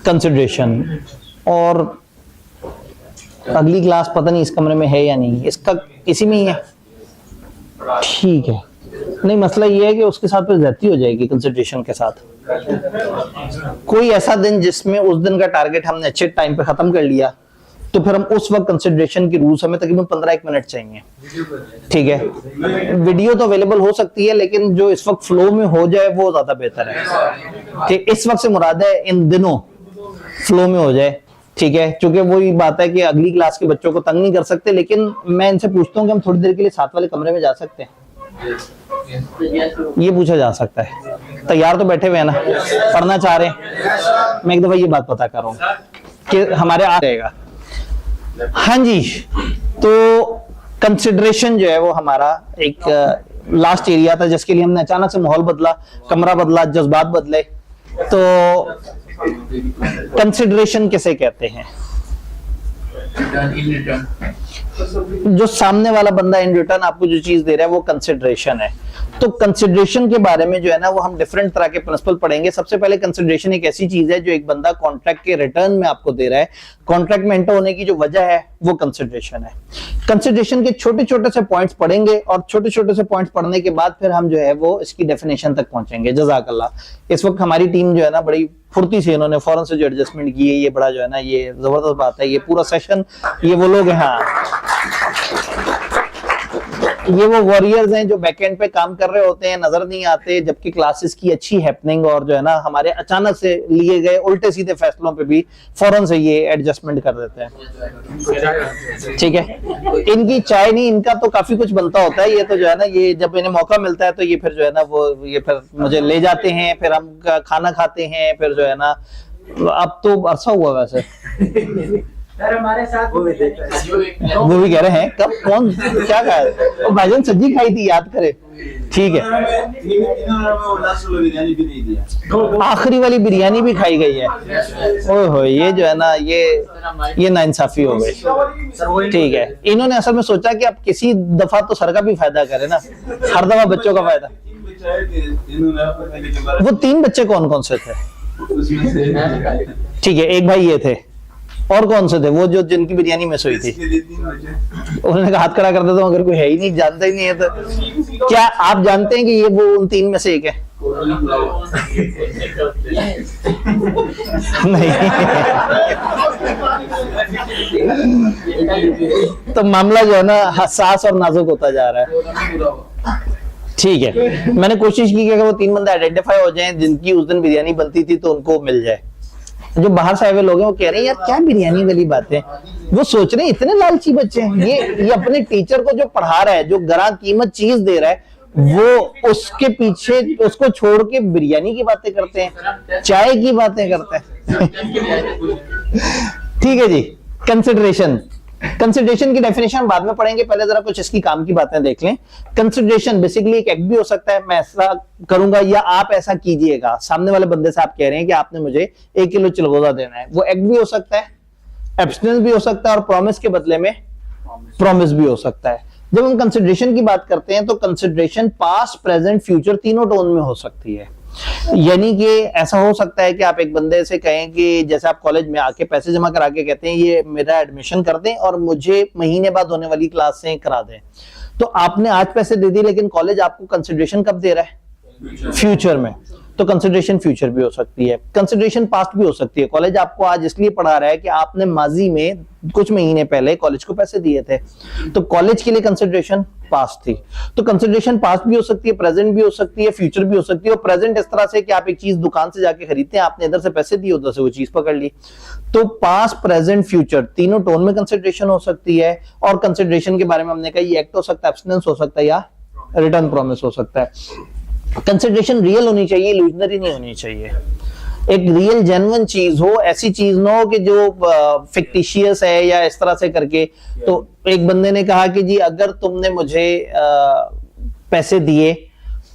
कंसिडरेशन। और अगली क्लास पता नहीं इस कमरे में है या नहीं, इसका इसी में ही है, ठीक है। नहीं, मसला ये है कि उसके साथ फिर ज्यादती हो जाएगी कंसिडरेशन के साथ। कोई ऐसा दिन जिसमें उस दिन का टारगेट हमने अच्छे टाइम पे खत्म कर लिया, तो फिर हम उस वक्त कंसिडरेशन की रूल्स हमें तकरीबन 15-1 मिनट चाहिए, ठीक है। वीडियो तो अवेलेबल हो सकती है, लेकिन जो इस वक्त फ्लो में हो जाए वो ज्यादा बेहतर है, ठीक। इस वक्त से मुराद है इन दिनों फ्लो में हो जाए, ठीक है। क्योंकि वही बात है कि अगली क्लास के बच्चों को तंग नहीं कर सकते, लेकिन मैं इनसे पूछता हूँ कि हम थोड़ी देर के लिए साथ वाले कमरे में जा सकते हैं, ये पूछा जा सकता है। तैयार तो बैठे हुए हैं ना, पढ़ना चाह रहे हैं? मैं एक दफा ये बात पता कर रहा हूँ कि हमारे आ रहेगा। हाँ जी, तो कंसिडरेशन जो है वो हमारा एक लास्ट एरिया था जिसके लिए हमने अचानक से माहौल बदला, कमरा बदला, जज्बात बदले। तो कंसिडरेशन किसे कहते हैं? जो सामने वाला बंदा इन रिटर्न आपको जो चीज दे रहा है वो कंसिडरेशन है। तो कंसिडरेशन के बारे में जो है ना वो हम डिफरेंट तरह के प्रिंसिपल पढ़ेंगे। सबसे पहले कंसिडरेशन एक ऐसी चीज है जो एक बंदा कॉन्ट्रैक्ट के रिटर्न में आपको दे रहा है, कॉन्ट्रैक्ट में एंटर होने की जो वजह है वो कंसिडरेशन है। कंसिडरेशन के छोटे छोटे से पॉइंट्स पढ़ेंगे और छोटे छोटे से पॉइंट्स पढ़ने के बाद फिर हम जो है वो इसकी डेफिनेशन तक पहुंचेंगे। जज़ाकल्लाह। इस वक्त हमारी टीम जो है ना बड़ी फुर्ती से इन्होंने फौरन से जो एडजस्टमेंट की है, ये बड़ा जो है ना ये जबरदस्त बात है। ये पूरा सेशन ये वो लोग हैं, हाँ, ये वो वॉरियर्स हैं जो बैकएंड पे काम कर रहे होते हैं, नजर नहीं आते, जबकि क्लासेस की अच्छी हैपनिंग और जो है ना हमारे अचानक से लिए गए उल्टे सीधे फैसलों पे भी फौरन से ये एडजस्टमेंट कर देते हैं, ठीक है। इनकी चाय नहीं, इनका तो काफी कुछ बनता होता है। ये तो जो है ना ये जब इन्हें मौका मिलता है तो ये फिर जो है ना वो ये फिर मुझे ले जाते हैं, फिर हम खाना खाते हैं, फिर जो है ना अब तो अरसा हुआ वैसे सर हमारे साथ वो भी कह रहे हैं कब कौन क्या खाया, भाईजान सब्जी खाई थी, याद करे, ठीक है। आखिरी वाली बिरयानी भी खाई गई है। ओए हो, ये जो है ना ये नाइंसाफी हो गई, ठीक है। इन्होंने असल में सोचा कि अब किसी दफा तो सर का भी फायदा करे ना, हर दफा बच्चों का फायदा। वो 3 बच्चे कौन कौन से थे? ठीक है, एक भाई ये थे, और कौन से थे वो जो जिनकी बिरयानी मिस हुई थी? उन्होंने कहा हाथ खड़ा कर देता हूं, अगर कोई है ही नहीं, जानता ही नहीं है तो। क्या आप जानते हैं कि ये वो उन 3 में से एक है? नहीं। तो मामला जो है ना हसास और नाजुक होता जा रहा है, ठीक है। मैंने कोशिश की कि अगर वो 3 बंदे आइडेंटिफाई हो जाएं जिनकी उस दिन बिरयानी बनती थी तो उनको मिल जाए। जो बाहर से आए हुए लोग हैं वो कह रहे हैं यार क्या बिरयानी वाली बातें, वो सोच रहे हैं इतने लालची बच्चे हैं। ये अपने टीचर को जो पढ़ा रहा है, जो गरा कीमत चीज दे रहा है, वो उसके पीछे उसको छोड़ के बिरयानी की बातें करते हैं, चाय की बातें करते हैं। ठीक है जी। कंसिडरेशन की डेफिनेशन बाद में पढ़ेंगे, पहले जरा कुछ इसकी काम की बातें देख लें। कंसिडरेशन बेसिकली एक एक्ट भी हो सकता है, मैं ऐसा करूंगा या आप ऐसा कीजिएगा। सामने वाले बंदे से आप कह रहे हैं कि आपने मुझे 1 किलो चिलगोजा देना है, वो एक्ट भी हो सकता है, एब्सटेंस भी हो सकता है, और प्रॉमिस के बदले में प्रॉमिस भी हो सकता है। जब हम कंसिडरेशन की बात करते हैं तो कंसिडरेशन पास्ट, प्रेजेंट, फ्यूचर तीनों टोन में हो सकती है। यानी कि ऐसा हो सकता है कि आप एक बंदे से कहें कि जैसे आप कॉलेज में आके पैसे जमा करा के कहते हैं ये मेरा एडमिशन कर दें और मुझे महीने बाद होने वाली क्लास से करा दें, तो आपने आज पैसे दे दिए लेकिन कॉलेज आपको कंसिडरेशन कब दे रहा है? फ्यूचर में। तो कंसिडरेशन फ्यूचर भी हो सकती है, कंसिडरेशन पास्ट भी हो सकती है। कॉलेज आपको आज इसलिए पढ़ा रहा है कि आपने माजी में कुछ महीने पहले कॉलेज को पैसे दिए थे, तो कॉलेज के लिए कंसिडरेशन पास्ट थी। तो कंसिडरेशन पास्ट भी हो सकती है, प्रेजेंट भी हो सकती है, फ्यूचर भी हो सकती है। और प्रेजेंट इस तरह से कि आप एक चीज दुकान से जाके खरीदते हैं, आपने इधर से पैसे दिए, उधर से वो चीज पकड़ ली। तो पास्ट, प्रेजेंट, फ्यूचर तीनों टोन में कंसिडरेशन हो सकती है। और कंसिडरेशन के बारे में हमने कहा ये एक्ट हो सकता है, एब्सटेंस हो सकता है, या रिटर्न प्रॉमिस हो सकता है। कंसिडरेशन रियल होनी चाहिए, इल्यूजनरी नहीं होनी चाहिए। एक रियल जेन्युइन चीज हो, ऐसी चीज ना हो कि जो फिक्टिशियस है या इस तरह से करके। तो एक बंदे ने कहा कि जी अगर तुमने मुझे पैसे दिए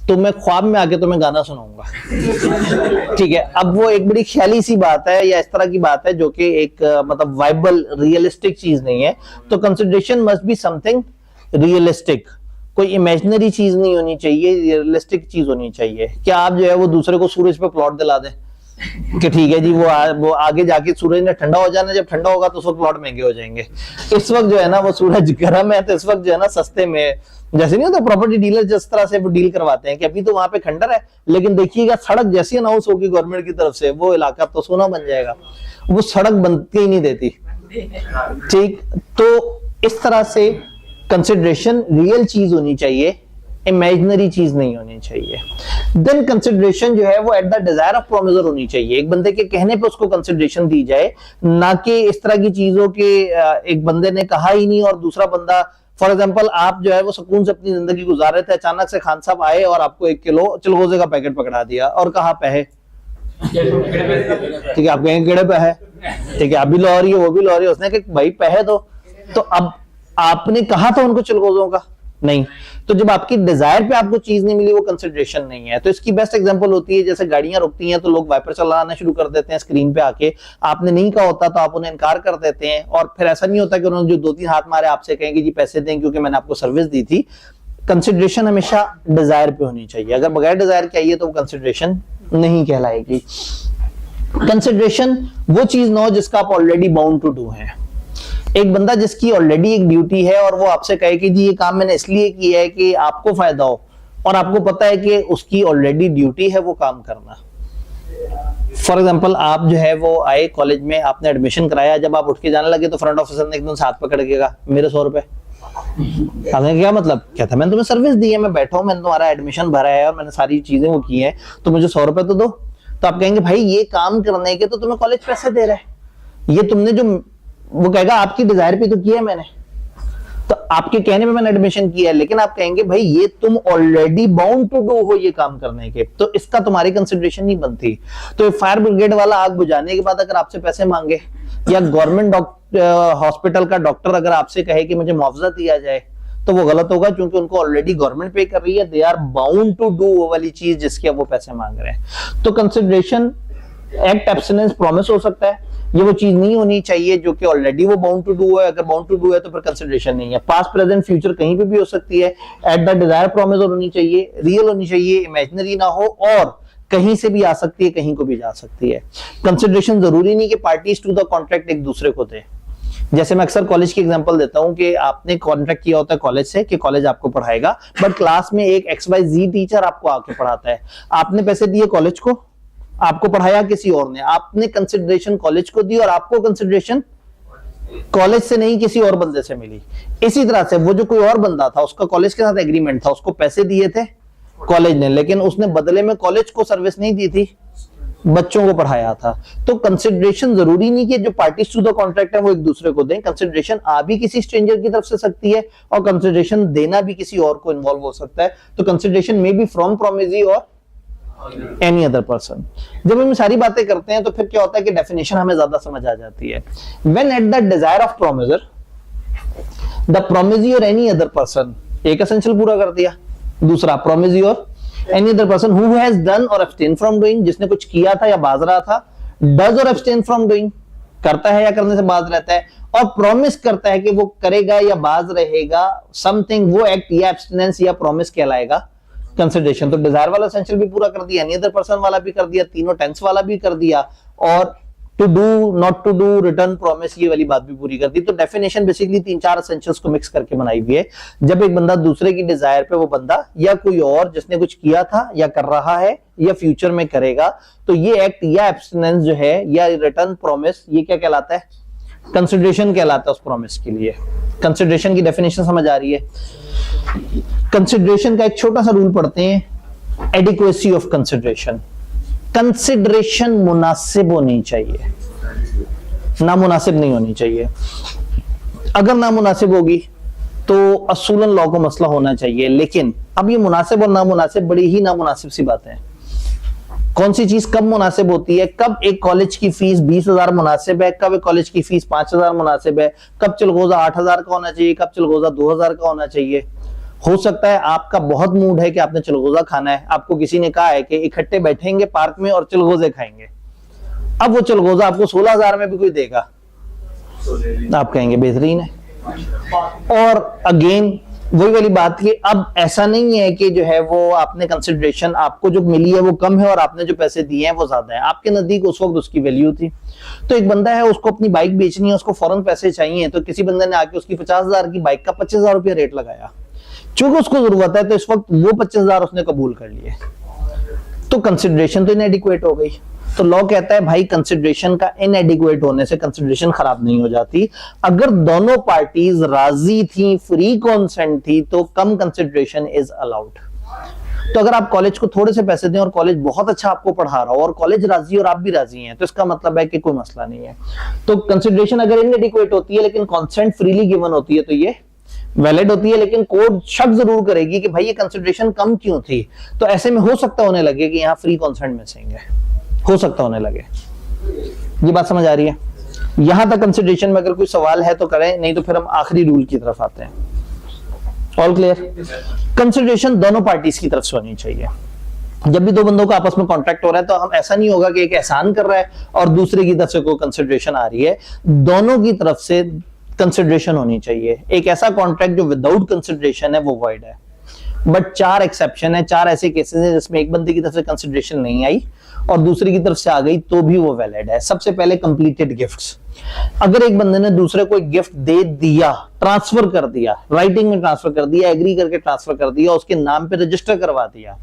तो मैं ख्वाब में आके तुम्हें गाना सुनाऊंगा। ठीक है, अब वो एक बड़ी ख्याली सी बात है या इस तरह की बात है जो कि एक मतलब वाइबल रियलिस्टिक चीज नहीं है। तो consideration must be something realistic, कोई इमेजिनरी चीज नहीं होनी चाहिए, रियलिस्टिक चीज होनी चाहिए। क्या आप जो है वो दूसरे को सूरज पे प्लॉट दिला दें? कि ठीक है जी वो आगे जाके सूरज ने ठंडा हो जाना, जब ठंडा होगा तो उस वक्त प्लॉट महंगे हो जाएंगे। इस वक्त जो है ना वो सूरज गर्म है तो इस वक्त जो है ना सस्ते में है। जैसे नहीं होता प्रॉपर्टी डीलर जिस तरह से वो डील करवाते हैं कि अभी तो वहां पे खंडर है, लेकिन देखिएगा सड़क जैसी अनाउंस होगी गवर्नमेंट की तरफ से वो इलाका तो सोना बन जाएगा। वो सड़क बनती ही नहीं देती। ठीक, तो इस तरह से कंसिडरेशन रियल चीज होनी चाहिए, इमेजिनरी चीज नहीं होनी चाहिए। देन कंसिडरेशन जो है वो at the desire of promisor होनी चाहिए। एक बंदे के कहने पे उसको कंसिडरेशन दी जाए, ना कि इस तरह की चीजों के एक बंदे ने कहा ही नहीं और दूसरा बंदा, फॉर एग्जांपल आप जो है वो सुकून से अपनी जिंदगी गुजार रहे थे, अचानक से खान साहब आए और आपको 1 किलो चिलगोजे का पैकेट पकड़ा दिया और कहा पे है, ठीक है आप कहेंगे केड़े पे है, ठीक है आप भी लो रही है वो भी लो रही है, उसने कहा भाई पे है तो अब आपने कहा था उनको चिलगोजों का नहीं। तो जब आपकी डिजायर पे आपको चीज नहीं मिली वो कंसिडरेशन नहीं है। तो इसकी बेस्ट एग्जांपल होती है जैसे गाड़ियां रुकती हैं तो लोग वाइपर चलाना शुरू कर देते हैं स्क्रीन पे आके, आपने नहीं कहा होता तो आप उन्हें इनकार कर देते हैं और फिर ऐसा नहीं होता कि उन्होंने जो 2-3 हाथ मारे आपसे कहेंगे जी पैसे दें क्योंकि मैंने आपको सर्विस दी थी। कंसिडरेशन हमेशा डिजायर पे होनी चाहिए, अगर बगैर डिजायर के आइए तो वो कंसिडरेशन नहीं कहलाएगी। कंसिडरेशन वो चीज ना हो जिसका आप ऑलरेडी बाउंड टू डू है। एक बंदा जिसकी ऑलरेडी एक ड्यूटी है और वो आपसे कहे कि जी ये काम मैंने इसलिए किया है कि आपको फायदा हो, और आपको पता है कि उसकी ऑलरेडी ड्यूटी है वो काम करना। फॉर एग्जांपल आप जो है वो आए कॉलेज में, आपने एडमिशन कराया, जब आप उठ के जाने लगे तो फ्रंट ऑफिसर ने एकदम से हाथ पकड़ के कहा मेरे 100 रुपए। आपने क्या मतलब, क्या था मैंने तुम्हें सर्विस दी है, मैं बैठा हूं, मैंने तुम्हारा एडमिशन भरा है और मैंने सारी चीजें वो की है तो मुझे 100 रुपए तो दो। तो आप कहेंगे भाई ये काम करने के तो तुम्हें कॉलेज पैसे दे रहा है, ये तुमने जो, वो कहेगा आपकी डिजायर पे तो किया है मैंने, तो आपके कहने पे मैंने एडमिशन किया है, लेकिन आप कहेंगे भाई ये तुम ऑलरेडी बाउंड टू डू हो ये काम करने के, तो इसका तुम्हारी कंसिडरेशन नहीं बनती। तो फायर ब्रिगेड वाला आग बुझाने के बाद अगर आपसे पैसे मांगे, या गवर्नमेंट हॉस्पिटल का डॉक्टर अगर आपसे कहे कि मुझे मुआवजा दिया जाए, तो वो गलत होगा क्योंकि उनको ऑलरेडी गवर्नमेंट पे कर रही है, they are bound to do वो वाली चीज जिसकी अब वो पैसे मांग रहे हैं। तो कंसिडरेशन एक्ट एब्सटिनेंस प्रॉमिस हो सकता है, ये वो चीज नहीं होनी चाहिए जो कि ऑलरेडी वो बाउंड टू डू है। अगर बाउंड टू डू है तो फिर कंसिडरेशन नहीं है। पास्ट प्रेजेंट फ्यूचर कहीं पे भी हो सकती है, एट द डिजायर प्रॉमिस होनी चाहिए, रियल होनी चाहिए, इमेजिनरी ना हो, और कहीं से भी आ सकती है कहीं को भी जा सकती है। कंसिडरेशन जरूरी नहीं कि पार्टीज टू द कॉन्ट्रैक्ट एक दूसरे को दे। जैसे मैं अक्सर कॉलेज की एग्जांपल देता हूं कि आपने कॉन्ट्रैक्ट किया होता है कॉलेज से कि कॉलेज आपको पढ़ाएगा, बट क्लास में एक XYZ टीचर आपको आके पढ़ाता है, आपने पैसे दिए कॉलेज को, आपको पढ़ाया किसी और ने, आपने कंसिडरेशन कॉलेज को दी और आपको कंसिडरेशन कॉलेज से नहीं किसी और बंदे से मिली। इसी तरह से वो जो कोई और बंदा था उसका कॉलेज के साथ एग्रीमेंट था, उसको पैसे दिए थे कॉलेज ने, लेकिन उसने बदले में कॉलेज को सर्विस नहीं दी थी, बच्चों को पढ़ाया था। तो कंसिडरेशन जरूरी नहीं कि जो पार्टीज टू द कॉन्ट्रैक्ट है वो एक दूसरे को दें। कंसिडरेशन आ भी किसी स्ट्रेंजर की तरफ से सकती है और कंसिडरेशन देना भी किसी और को इन्वॉल्व हो सकता है। तो consideration may be from promisee और एनी अदर पर्सन। जब हम सारी बातें करते हैं तो फिर क्या होता है कि डेफिनेशन हमें ज्यादा समझ आ जाती है। When at the desire of promisor the promisee और एनी अदर पर्सन, एक एसेंशियल पूरा कर दिया। दूसरा प्रोमिसी और any other person who has done और अब्सटेन फ्रॉम डूइंग, जिसने कुछ किया था या बाज रहा था, डज और अब्सटेन फ्रॉम डूइंग, करता है या करने से बाज रहता है, और प्रॉमिस करता है कि वो करेगा या बाज रहेगा समथिंग, वो एक्ट या एब्सटिनेंस या प्रॉमिस कहलाएगा कंसिडरेशन। तो डिजायर वाला एसेंशियल भी पूरा कर दिया, एनी अदर पर्सन वाला भी कर दिया, तीनों टेंस वाला भी कर दिया, और to do, not to do, return, promise, ये वाली बात भी पूरी कर दी। तो डेफिनेशन बेसिकली 3-4 एसेंशियल्स को मिक्स करके बनाई हुई है। जब एक बंदा दूसरे की डिजायर पे, वो बंदा या कोई और जिसने कुछ किया था या कर रहा है या फ्यूचर में करेगा, तो ये एक्ट या एब्सटिनेंस जो है या रिटर्न, प्रॉमिस, ये क्या कहलाता है? कंसिडरेशन कहलाता है उस प्रॉमिस के लिए। कंसिडरेशन की डेफिनेशन समझ आ रही है? कंसिडरेशन का एक छोटा सा रूल पढ़ते हैं, एडिक्वेसी ऑफ कंसिडरेशन। कंसिडरेशन मुनासिब होनी चाहिए, नामुनासिब नहीं होनी चाहिए। अगर नामुनासिब होगी तो असूलन लॉ को मसला होना चाहिए, लेकिन अब ये मुनासिब और नामुनासिब बड़ी ही नामुनासिब सी बातें हैं। कौन सी चीज कब मुनासिब होती है? कब एक कॉलेज की फीस 20,000 मुनासिब है, कब एक कॉलेज की फीस 5,000 मुनासिब है, कब चिलगोजा 8,000 का होना चाहिए, कब चिलगोजा 2,000 का होना चाहिए। हो सकता है आपका बहुत मूड है कि आपने चिलगोजा खाना है, आपको किसी ने कहा है कि इकट्ठे बैठेंगे पार्क में और चिलगोजे खाएंगे। अब वो चिलगोजा आपको 16,000 में भी कोई देगा, आप कहेंगे बेहतरीन है। और अगेन वही वाली बात कि अब ऐसा नहीं है कि जो है वो आपने कंसिडरेशन आपको जो मिली है वो कम है और आपने जो पैसे दिए हैं वो ज्यादा है, आपके नजदीक उस वक्त उसकी वैल्यू थी। तो एक बंदा है उसको अपनी बाइक बेचनी है, उसको फौरन पैसे चाहिए, तो किसी बंदे ने आके उसकी 50,000 की बाइक का 25,000 रुपया रेट लगाया, चूंकि उसको जरूरत है तो इस वक्त वो 25,000 उसने कबूल कर लिए, तो कंसिडरेशन तो इनएडिक्वेट हो गई। तो लॉ कहता है भाई कंसिडरेशन का इनएडिक्वेट होने से कंसिडरेशन खराब नहीं हो जाती। अगर दोनों पार्टीज राजी थी, फ्री कॉन्सेंट थी, तो कम कंसिडरेशन इज अलाउड। तो अगर आप कॉलेज को थोड़े से पैसे दें और कॉलेज बहुत अच्छा आपको पढ़ा रहा हो और कॉलेज राजी और आप भी राजी हैं, तो इसका मतलब है कि कोई मसला नहीं है। तो कंसिडरेशन अगर इनएडिक्वेट होती है लेकिन कॉन्सेंट फ्रीली गिवन होती है तो ये वैलिड होती है। लेकिन कोर्ट शक जरूर करेगी कि भाई ये कंसिडरेशन कम क्यों थी, तो ऐसे में हो सकता होने लगे कि यहाँ फ्री कॉन्सेंट मिसिंग है, हो सकता होने लगे। ये बात समझ आ रही है? यहां तक कंसिडरेशन में अगर कोई सवाल है तो करें, नहीं तो फिर हम आखिरी रूल की तरफ आते हैं। All clear? कंसिडरेशन दोनों पार्टीज की तरफ से होनी चाहिए। जब भी दो बंदों का आपस में कॉन्ट्रैक्ट हो रहा है तो हम ऐसा नहीं होगा कि एक एहसान कर रहा है और दूसरे की तरफ से कोई कंसिडरेशन आ रही है, दोनों की तरफ से कंसिडरेशन होनी चाहिए। एक ऐसा कॉन्ट्रैक्ट जो विदाउट कंसिडरेशन है वो वॉइड है। बट 4 एक्सेप्शन है, 4 ऐसे केसेस हैं जिसमें एक बंदे की तरफ से कंसिडरेशन नहीं आई और दूसरी की तरफ से आ गई तो भी वो वैलिड है। सबसे पहले कंप्लीटेड गिफ्ट्स। अगर एक बंदे ने दूसरे को एक गिफ्ट दे दिया, ट्रांसफर कर दिया, राइटिंग में ट्रांसफर कर दिया, एग्री करके ट्रांसफर कर दिया, उसके नाम पे रजिस्टर करवा दिया,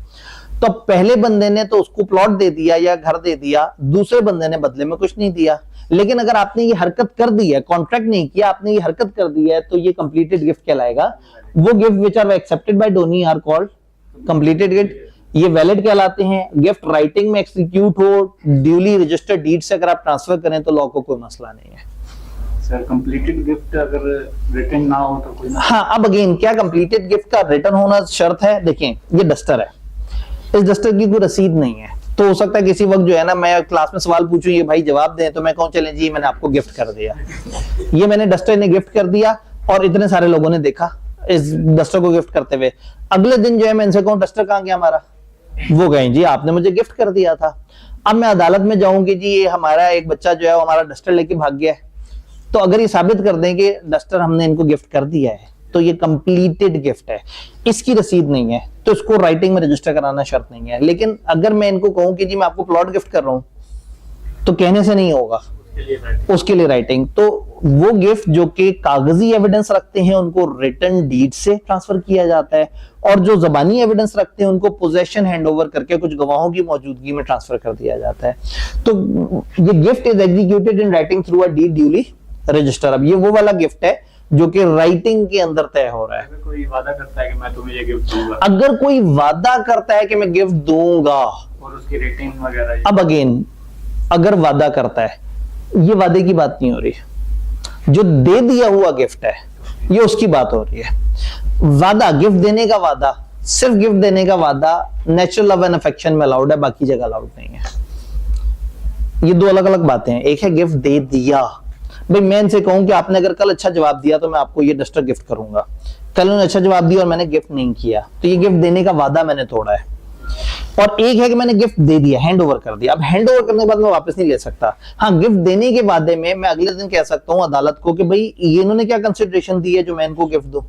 तो पहले बंदे ने तो उसको प्लॉट दे दिया या घर दे दिया, दूसरे बंदे ने बदले में कुछ नहीं दिया। लेकिन अगर आपने ये हरकत कर दी है, कॉन्ट्रैक्ट नहीं किया, आपने ये हरकत कर दी है, तो ये कंप्लीटेड गिफ्ट कहलाएगा। वो gift which are accepted by donee are called completed gift. ये वैलिड कहलाते हैं। गिफ्ट राइटिंग में एक्सिक्यूट हो, ड्यूली रजिस्टर्ड डीड से अगर आप ट्रांसफर करें तो लॉ को कोई मसला नहीं है। सर कंप्लीटेड गिफ्ट अगर रिटर्न ना हो तो कोई हाँ, अब अगेन क्या कंप्लीटेड गिफ्ट का रिटर्न होना शर्त है? देखें, ये डस्टर है, इस डस्टर की कोई रसीद नहीं है, तो हो सकता है किसी वक्त जो है ना मैं क्लास में सवाल पूछूं, ये भाई जवाब दें, तो मैं कहूं चलें जी मैंने आपको गिफ्ट कर दिया, ये मैंने डस्टर ने गिफ्ट कर दिया और इतने सारे लोगों ने देखा इस डस्टर को गिफ्ट करते हुए। अगले दिन जो है मैं इनसे कहूं डस्टर कहां गया हमारा? वो गए जी आपने मुझे गिफ्ट कर दिया था। अब मैं अदालत में जाऊंगी जी ये हमारा एक बच्चा जो है वो हमारा डस्टर लेके भाग गया है, तो अगर ये साबित कर दें कि डस्टर हमने इनको गिफ्ट कर दिया है तो ये कंप्लीटेड गिफ्ट है, इसकी रसीद नहीं है, तो इसको राइटिंग में रजिस्टर कराना शर्त नहीं है। लेकिन अगर मैं इनको कहूं कि जी मैं आपको प्लॉट गिफ्ट कर रहा हूं, तो कहने से नहीं होगा, उसके लिए राइटिंग। तो वो गिफ्ट जो कि कागजी एविडेंस रखते हैं उनको रिटर्न डीड से ट्रांसफर किया जाता है, और जो जबानी एविडेंस रखते हैं उनको पोजेशन हैंडओवर करके कुछ गवाहों की मौजूदगी में ट्रांसफर कर दिया जाता है। तो ये gift is executed in writing through a deed duly register. अब ये वो वाला गिफ्ट है जो कि राइटिंग के अंदर तय हो रहा है। अगर कोई वादा करता है कि मैं तुम्हें ये गिफ्ट दूंगा, अगर कोई वादा करता है कि मैं गिफ्ट दूंगा, और उसकी रेटिंग वगैरह, अब अगेन अगर वादा करता है, ये वादे की बात नहीं हो रही, जो दे दिया हुआ गिफ्ट है ये उसकी बात हो रही है। वादा, गिफ्ट देने का वादा, सिर्फ गिफ्ट देने का वादा नेचुरल लव एंड अफेक्शन में अलाउड है, बाकी जगह अलाउड नहीं है। ये दो अलग अलग बातें हैं। एक है गिफ्ट दे दिया, भाई मैं इनसे कहूं कि आपने अगर कल अच्छा जवाब दिया तो मैं आपको ये डस्टर गिफ्ट करूंगा, कल उन्होंने अच्छा जवाब दिया और मैंने गिफ्ट नहीं किया, तो ये गिफ्ट देने का वादा मैंने तोड़ा है। और एक है कि मैंने गिफ्ट दे दिया, हैंड ओवर कर दिया। अब हैंड ओवर करने के बाद मैं वापस नहीं ले सकता। हाँ, गिफ्ट देने के वादे में मैं अगले दिन कह सकता हूं अदालत को कि भाई ये इन्होंने क्या कंसिडरेशन दी है जो मैं इनको गिफ्ट दूं।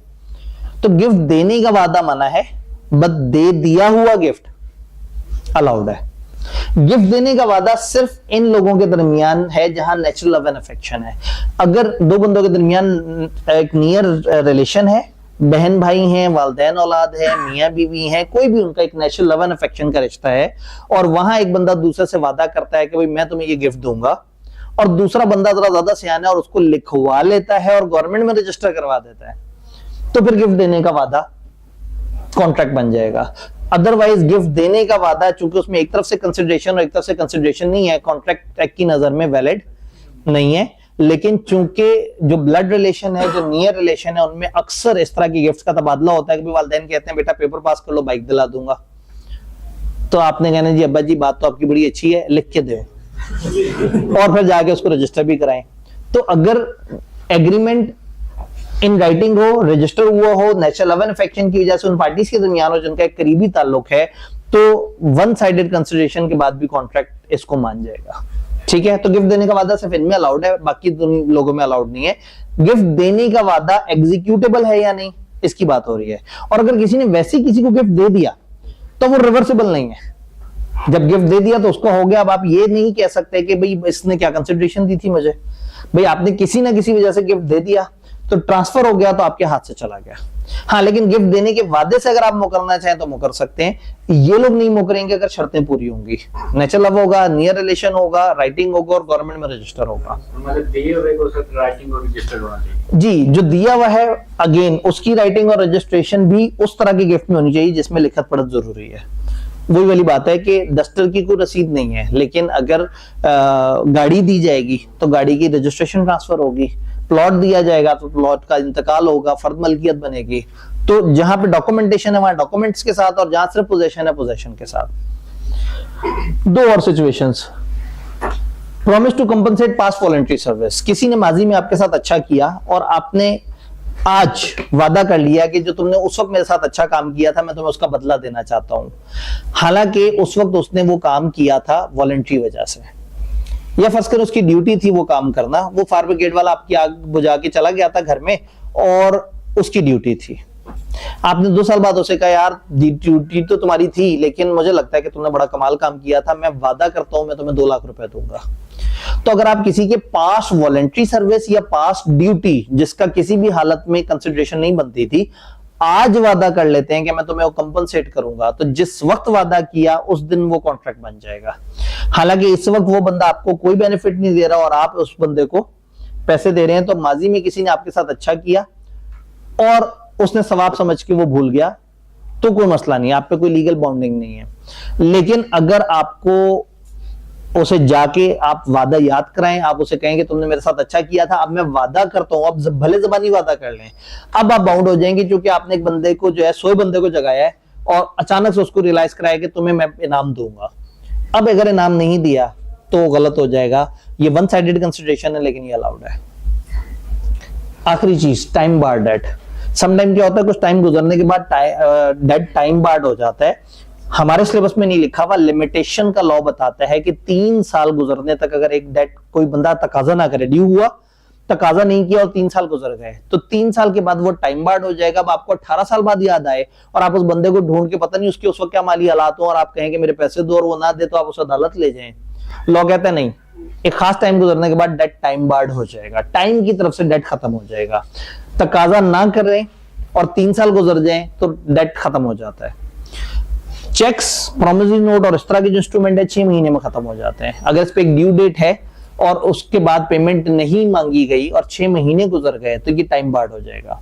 तो गिफ्ट देने का वादा मना है, बट दे दिया हुआ गिफ्ट अलाउड है। गिफ्ट देने का वादा सिर्फ इन लोगों के दरमियान है जहां नेचुरल लव एंड अफेक्शन है। अगर दो बंदों के दरमियान एक नियर रिलेशन है, बहन भाई हैं, वालिदैन औलाद है, मियाँ बीवी हैं, कोई भी उनका एक नेचुरल लव एंड अफेक्शन का रिश्ता है, और वहां एक बंदा दूसरे से वादा करता है कि भाई मैं तुम्हें ये गिफ्ट दूंगा, और दूसरा बंदा जरा ज्यादा सियाना है और उसको लिखवा लेता है और गवर्नमेंट में रजिस्टर करवा देता है, तो फिर गिफ्ट देने का वादा कॉन्ट्रैक्ट बन जाएगा। अदरवाइज गिफ्ट देने का वादा चूंकि उसमें एक तरफ से कंसिडरेशन और एक तरफ से कंसिडरेशन नहीं है, कॉन्ट्रैक्ट एक्ट की नजर में वैलिड नहीं है। लेकिन चूंकि जो ब्लड रिलेशन है, जो नियर रिलेशन है, उनमें अक्सर इस तरह की गिफ्ट्स का तबादला होता है कि वालिदैन कहते हैं बेटा पेपर पास कर लो, बाइक दिला दूंगा, तो आपने कहना जी अब्बा जी बात तो आपकी बड़ी अच्छी है, लिख के दो, और फिर जाके उसको रजिस्टर भी कराएं। तो अगर एग्रीमेंट इन राइटिंग हो, रजिस्टर हुआ हो, नेचुरल लव एंड अफेक्शन की वजह से उन पार्टीज के दरमियान हो जिनका एक करीबी ताल्लुक है, तो वन साइडेड कंसिडरेशन के बाद भी कॉन्ट्रैक्ट इसको मान जाएगा। ठीक है, तो गिफ्ट देने का वादा सिर्फ इनमें अलाउड है, बाकी लोगों में अलाउड नहीं है। गिफ्ट देने का वादा एग्जीक्यूटेबल है या नहीं, इसकी बात हो रही है। और अगर किसी ने वैसे किसी को गिफ्ट दे दिया तो वो रिवर्सिबल नहीं है। जब गिफ्ट दे दिया तो उसका हो गया। अब आप ये नहीं कह सकते कि भाई इसने क्या कंसिडरेशन दी थी मुझे। भाई आपने किसी ना किसी वजह से गिफ्ट दे दिया तो ट्रांसफर हो गया, तो आपके हाथ से चला गया। हाँ, लेकिन गिफ्ट देने के वादे से अगर आप मुकरना चाहें तो मुकर सकते हैं। ये लोग नहीं मुकरेंगे अगर शर्तें पूरी होंगी। नेचुरल लव होगा, नियर रिलेशन होगा, राइटिंग होगा और गवर्नमेंट में रजिस्टर होगा। मतलब दिए हुए को सिर्फ राइटिंग और रजिस्टर्ड होना चाहिए। जी, जो दिया हुआ है अगेन उसकी राइटिंग और रजिस्ट्रेशन भी उस तरह की गिफ्ट में होनी चाहिए जिसमें लिखत पढ़त जरूरी है। वही वाली बात है कि डस्टर की कोई रसीद नहीं है, लेकिन अगर गाड़ी दी जाएगी तो गाड़ी की रजिस्ट्रेशन ट्रांसफर होगी। प्लॉट दिया जाएगा तो प्लॉट का इंतकाल होगा, फर्द मलकियत बनेगी। तो जहां पे डॉक्यूमेंटेशन है वहां डॉक्यूमेंट्स के साथ, और जहां सिर्फ पोजेशन है पोजेशन के साथ। दो और situations. Promise to compensate past voluntary service. किसी ने माजी में आपके साथ अच्छा किया और आपने आज वादा कर लिया कि जो तुमने उस वक्त मेरे साथ अच्छा काम किया था मैं तुम्हें उसका बदला देना चाहता हूं। हालांकि उस वक्त उसने वो काम किया था वॉलंटरी वजह से, या फर्ज कर उसकी ड्यूटी थी वो काम करना। वो फायर ब्रिगेड वाला आपकी आग बुझा के चला गया था घर में और उसकी ड्यूटी थी। आपने 2 साल बाद उसे कहा यार ड्यूटी तो तुम्हारी थी लेकिन मुझे लगता है कि तुमने बड़ा कमाल काम किया था, मैं वादा करता हूं मैं तुम्हें 2 लाख रुपए दूंगा। तो अगर आप किसी के पास वॉलंटरी सर्विस या पास ड्यूटी जिसका किसी भी हालत में कंसिडरेशन नहीं बनती थी, आज वादा कर लेते हैं कि मैं तुम्हें कंपनसेट करूंगा, तो जिस वक्त वादा किया उस दिन वो कॉन्ट्रैक्ट बन जाएगा। हालांकि इस वक्त वो बंदा आपको कोई बेनिफिट नहीं दे रहा और आप उस बंदे को पैसे दे रहे हैं। तो माजी में किसी ने आपके साथ अच्छा किया और उसने सवाब समझ के वो भूल गया तो कोई मसला नहीं, आप पे कोई लीगल बॉन्डिंग नहीं है। लेकिन अगर आपको उसे जाके आप वादा याद कराएं, आप उसे कहें कि तुमने मेरे साथ अच्छा किया था, अब मैं वादा करता हूं, अब भले जबानी वादा कर लें, अब आप बाउंड हो जाएंगे क्योंकि आपने एक बंदे को जो है 100 बंदे को जगाया है और अचानक से उसको रियलाइज कराया कि तुम्हें मैं इनाम दूंगा। अब अगर इनाम नहीं दिया तो गलत हो जाएगा। ये वन साइडेड कंसिडरेशन है लेकिन ये अलाउड है। आखिरी चीज, टाइम बार डेट। समटाइम क्या होता है, कुछ टाइम गुजरने के बाद डेट टाइम बार्ड हो जाता है। हमारे सिलेबस में नहीं लिखा हुआ, लिमिटेशन का लॉ बताता है कि 3 साल गुजरने तक अगर एक डेट कोई बंदा तकाजा ना करे, ड्यू हुआ तकाजा नहीं किया और 3 साल गुजर गए तो 3 साल के बाद वो टाइम बार्ड हो जाएगा। अब आपको 18 साल बाद याद आए और आप उस बंदे को ढूंढ के, पता नहीं उसके उस वक्त क्या माली हालात हो, और आप कहें कि मेरे पैसे दो और वो ना दे तो आप उसे अदालत ले जाएं। लॉ कहता है नहीं, एक खास टाइम गुजरने के बाद डेट टाइम बार्ड हो जाएगा, टाइम की तरफ से डेट खत्म हो जाएगा। तकाजा ना करें और 3 साल गुजर जाएं तो डेट खत्म हो जाता है। चेक्स, प्रॉमिसरी नोट और इस तरह के जो इंस्ट्रूमेंट है 6 महीने में खत्म हो जाते हैं। अगर इस पे एक ड्यू डेट है और उसके बाद पेमेंट नहीं मांगी गई और 6 महीने गुजर गए तो ये टाइम बार्ड हो जाएगा।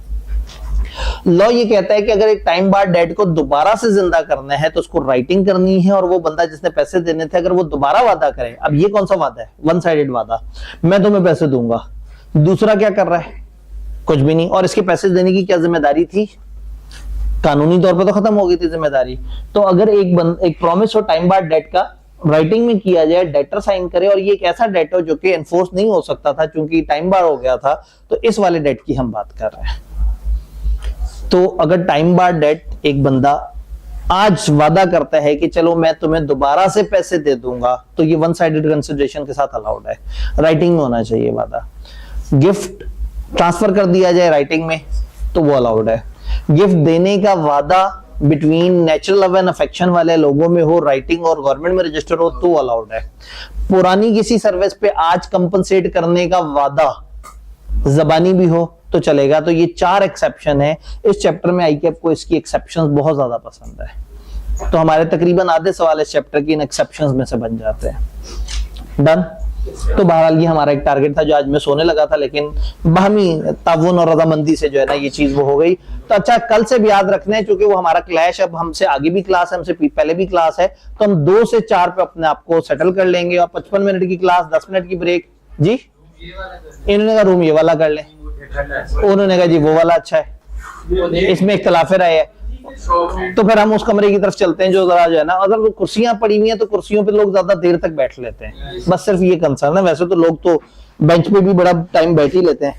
लॉ ये कहता है कि अगर एक टाइम बार्ड डेट को दोबारा से जिंदा करना है तो उसको राइटिंग करनी है, और वो बंदा जिसने पैसे देने थे अगर वो दोबारा वादा करे, अब ये कौन सा वादा है, वन साइडेड वादा, मैं तुम्हें पैसे दूंगा, दूसरा क्या कर रहा है, कुछ भी नहीं, और इसके पैसे देने की क्या जिम्मेदारी थी, कानूनी तौर पर तो खत्म हो गई थी जिम्मेदारी। तो अगर एक प्रॉमिस हो टाइम बार्ड डेट का राइटिंग में किया जाए, डेटर साइन करे, और ये एक ऐसा डेट हो जो कि एनफोर्स नहीं हो सकता था क्योंकि टाइम बार हो गया था, तो इस वाले डेट की हम बात कर रहे हैं। तो अगर टाइम बार डेट एक बंदा आज वादा करता है कि चलो मैं तुम्हें दोबारा से पैसे दे दूंगा, तो ये वन साइडेड कंसिडरेशन के साथ अलाउड है, राइटिंग में होना चाहिए वादा। गिफ्ट ट्रांसफर कर दिया जाए राइटिंग में तो वो अलाउड है। गिफ्ट देने का वादा between natural love and affection वाले लोगों में हो, राइटिंग और गवर्नमेंट में रजिस्टर हो तो अलाउड है। पुरानी किसी सर्विस पे आज कंपनसेट करने का वादा जबानी भी हो तो चलेगा। तो ये 4 एक्सेप्शन है इस चैप्टर में। आईकेएफ को इसकी एक्सेप्शंस बहुत ज्यादा पसंद है, तो हमारे तकरीबन आधे सवाल इस चैप्टर की इन एक्सेप्शंस में से बन जाते हैं। डन। तो बहरहाल ये हमारा एक टारगेट था जो आज मैं सोने लगा था, लेकिन बाहमी ताउन और रजामंदी से जो है ना ये चीज वो हो गई। तो अच्छा, कल से भी याद रखना है क्योंकि वो हमारा क्लैश, अब हमसे आगे भी क्लास है, हमसे पहले भी क्लास है, तो हम 2 से 4 पे अपने आप को सेटल कर लेंगे। और 55 मिनट की क्लास, 10 मिनट की ब्रेक। जी इन्होंने कहा रूम ये वाला कर लें, उन्होंने कहा जी वो वाला अच्छा है, इसमें इख्तिलाफ राय है। तो फिर हम उस कमरे की तरफ चलते हैं जो जरा जो है ना, अगर कुर्सियां पड़ी हुई हैं तो कुर्सियों पे लोग ज्यादा देर तक बैठ लेते हैं, बस सिर्फ ये कंसर्न है। वैसे तो लोग तो बेंच पे भी बड़ा टाइम बैठ ही लेते हैं।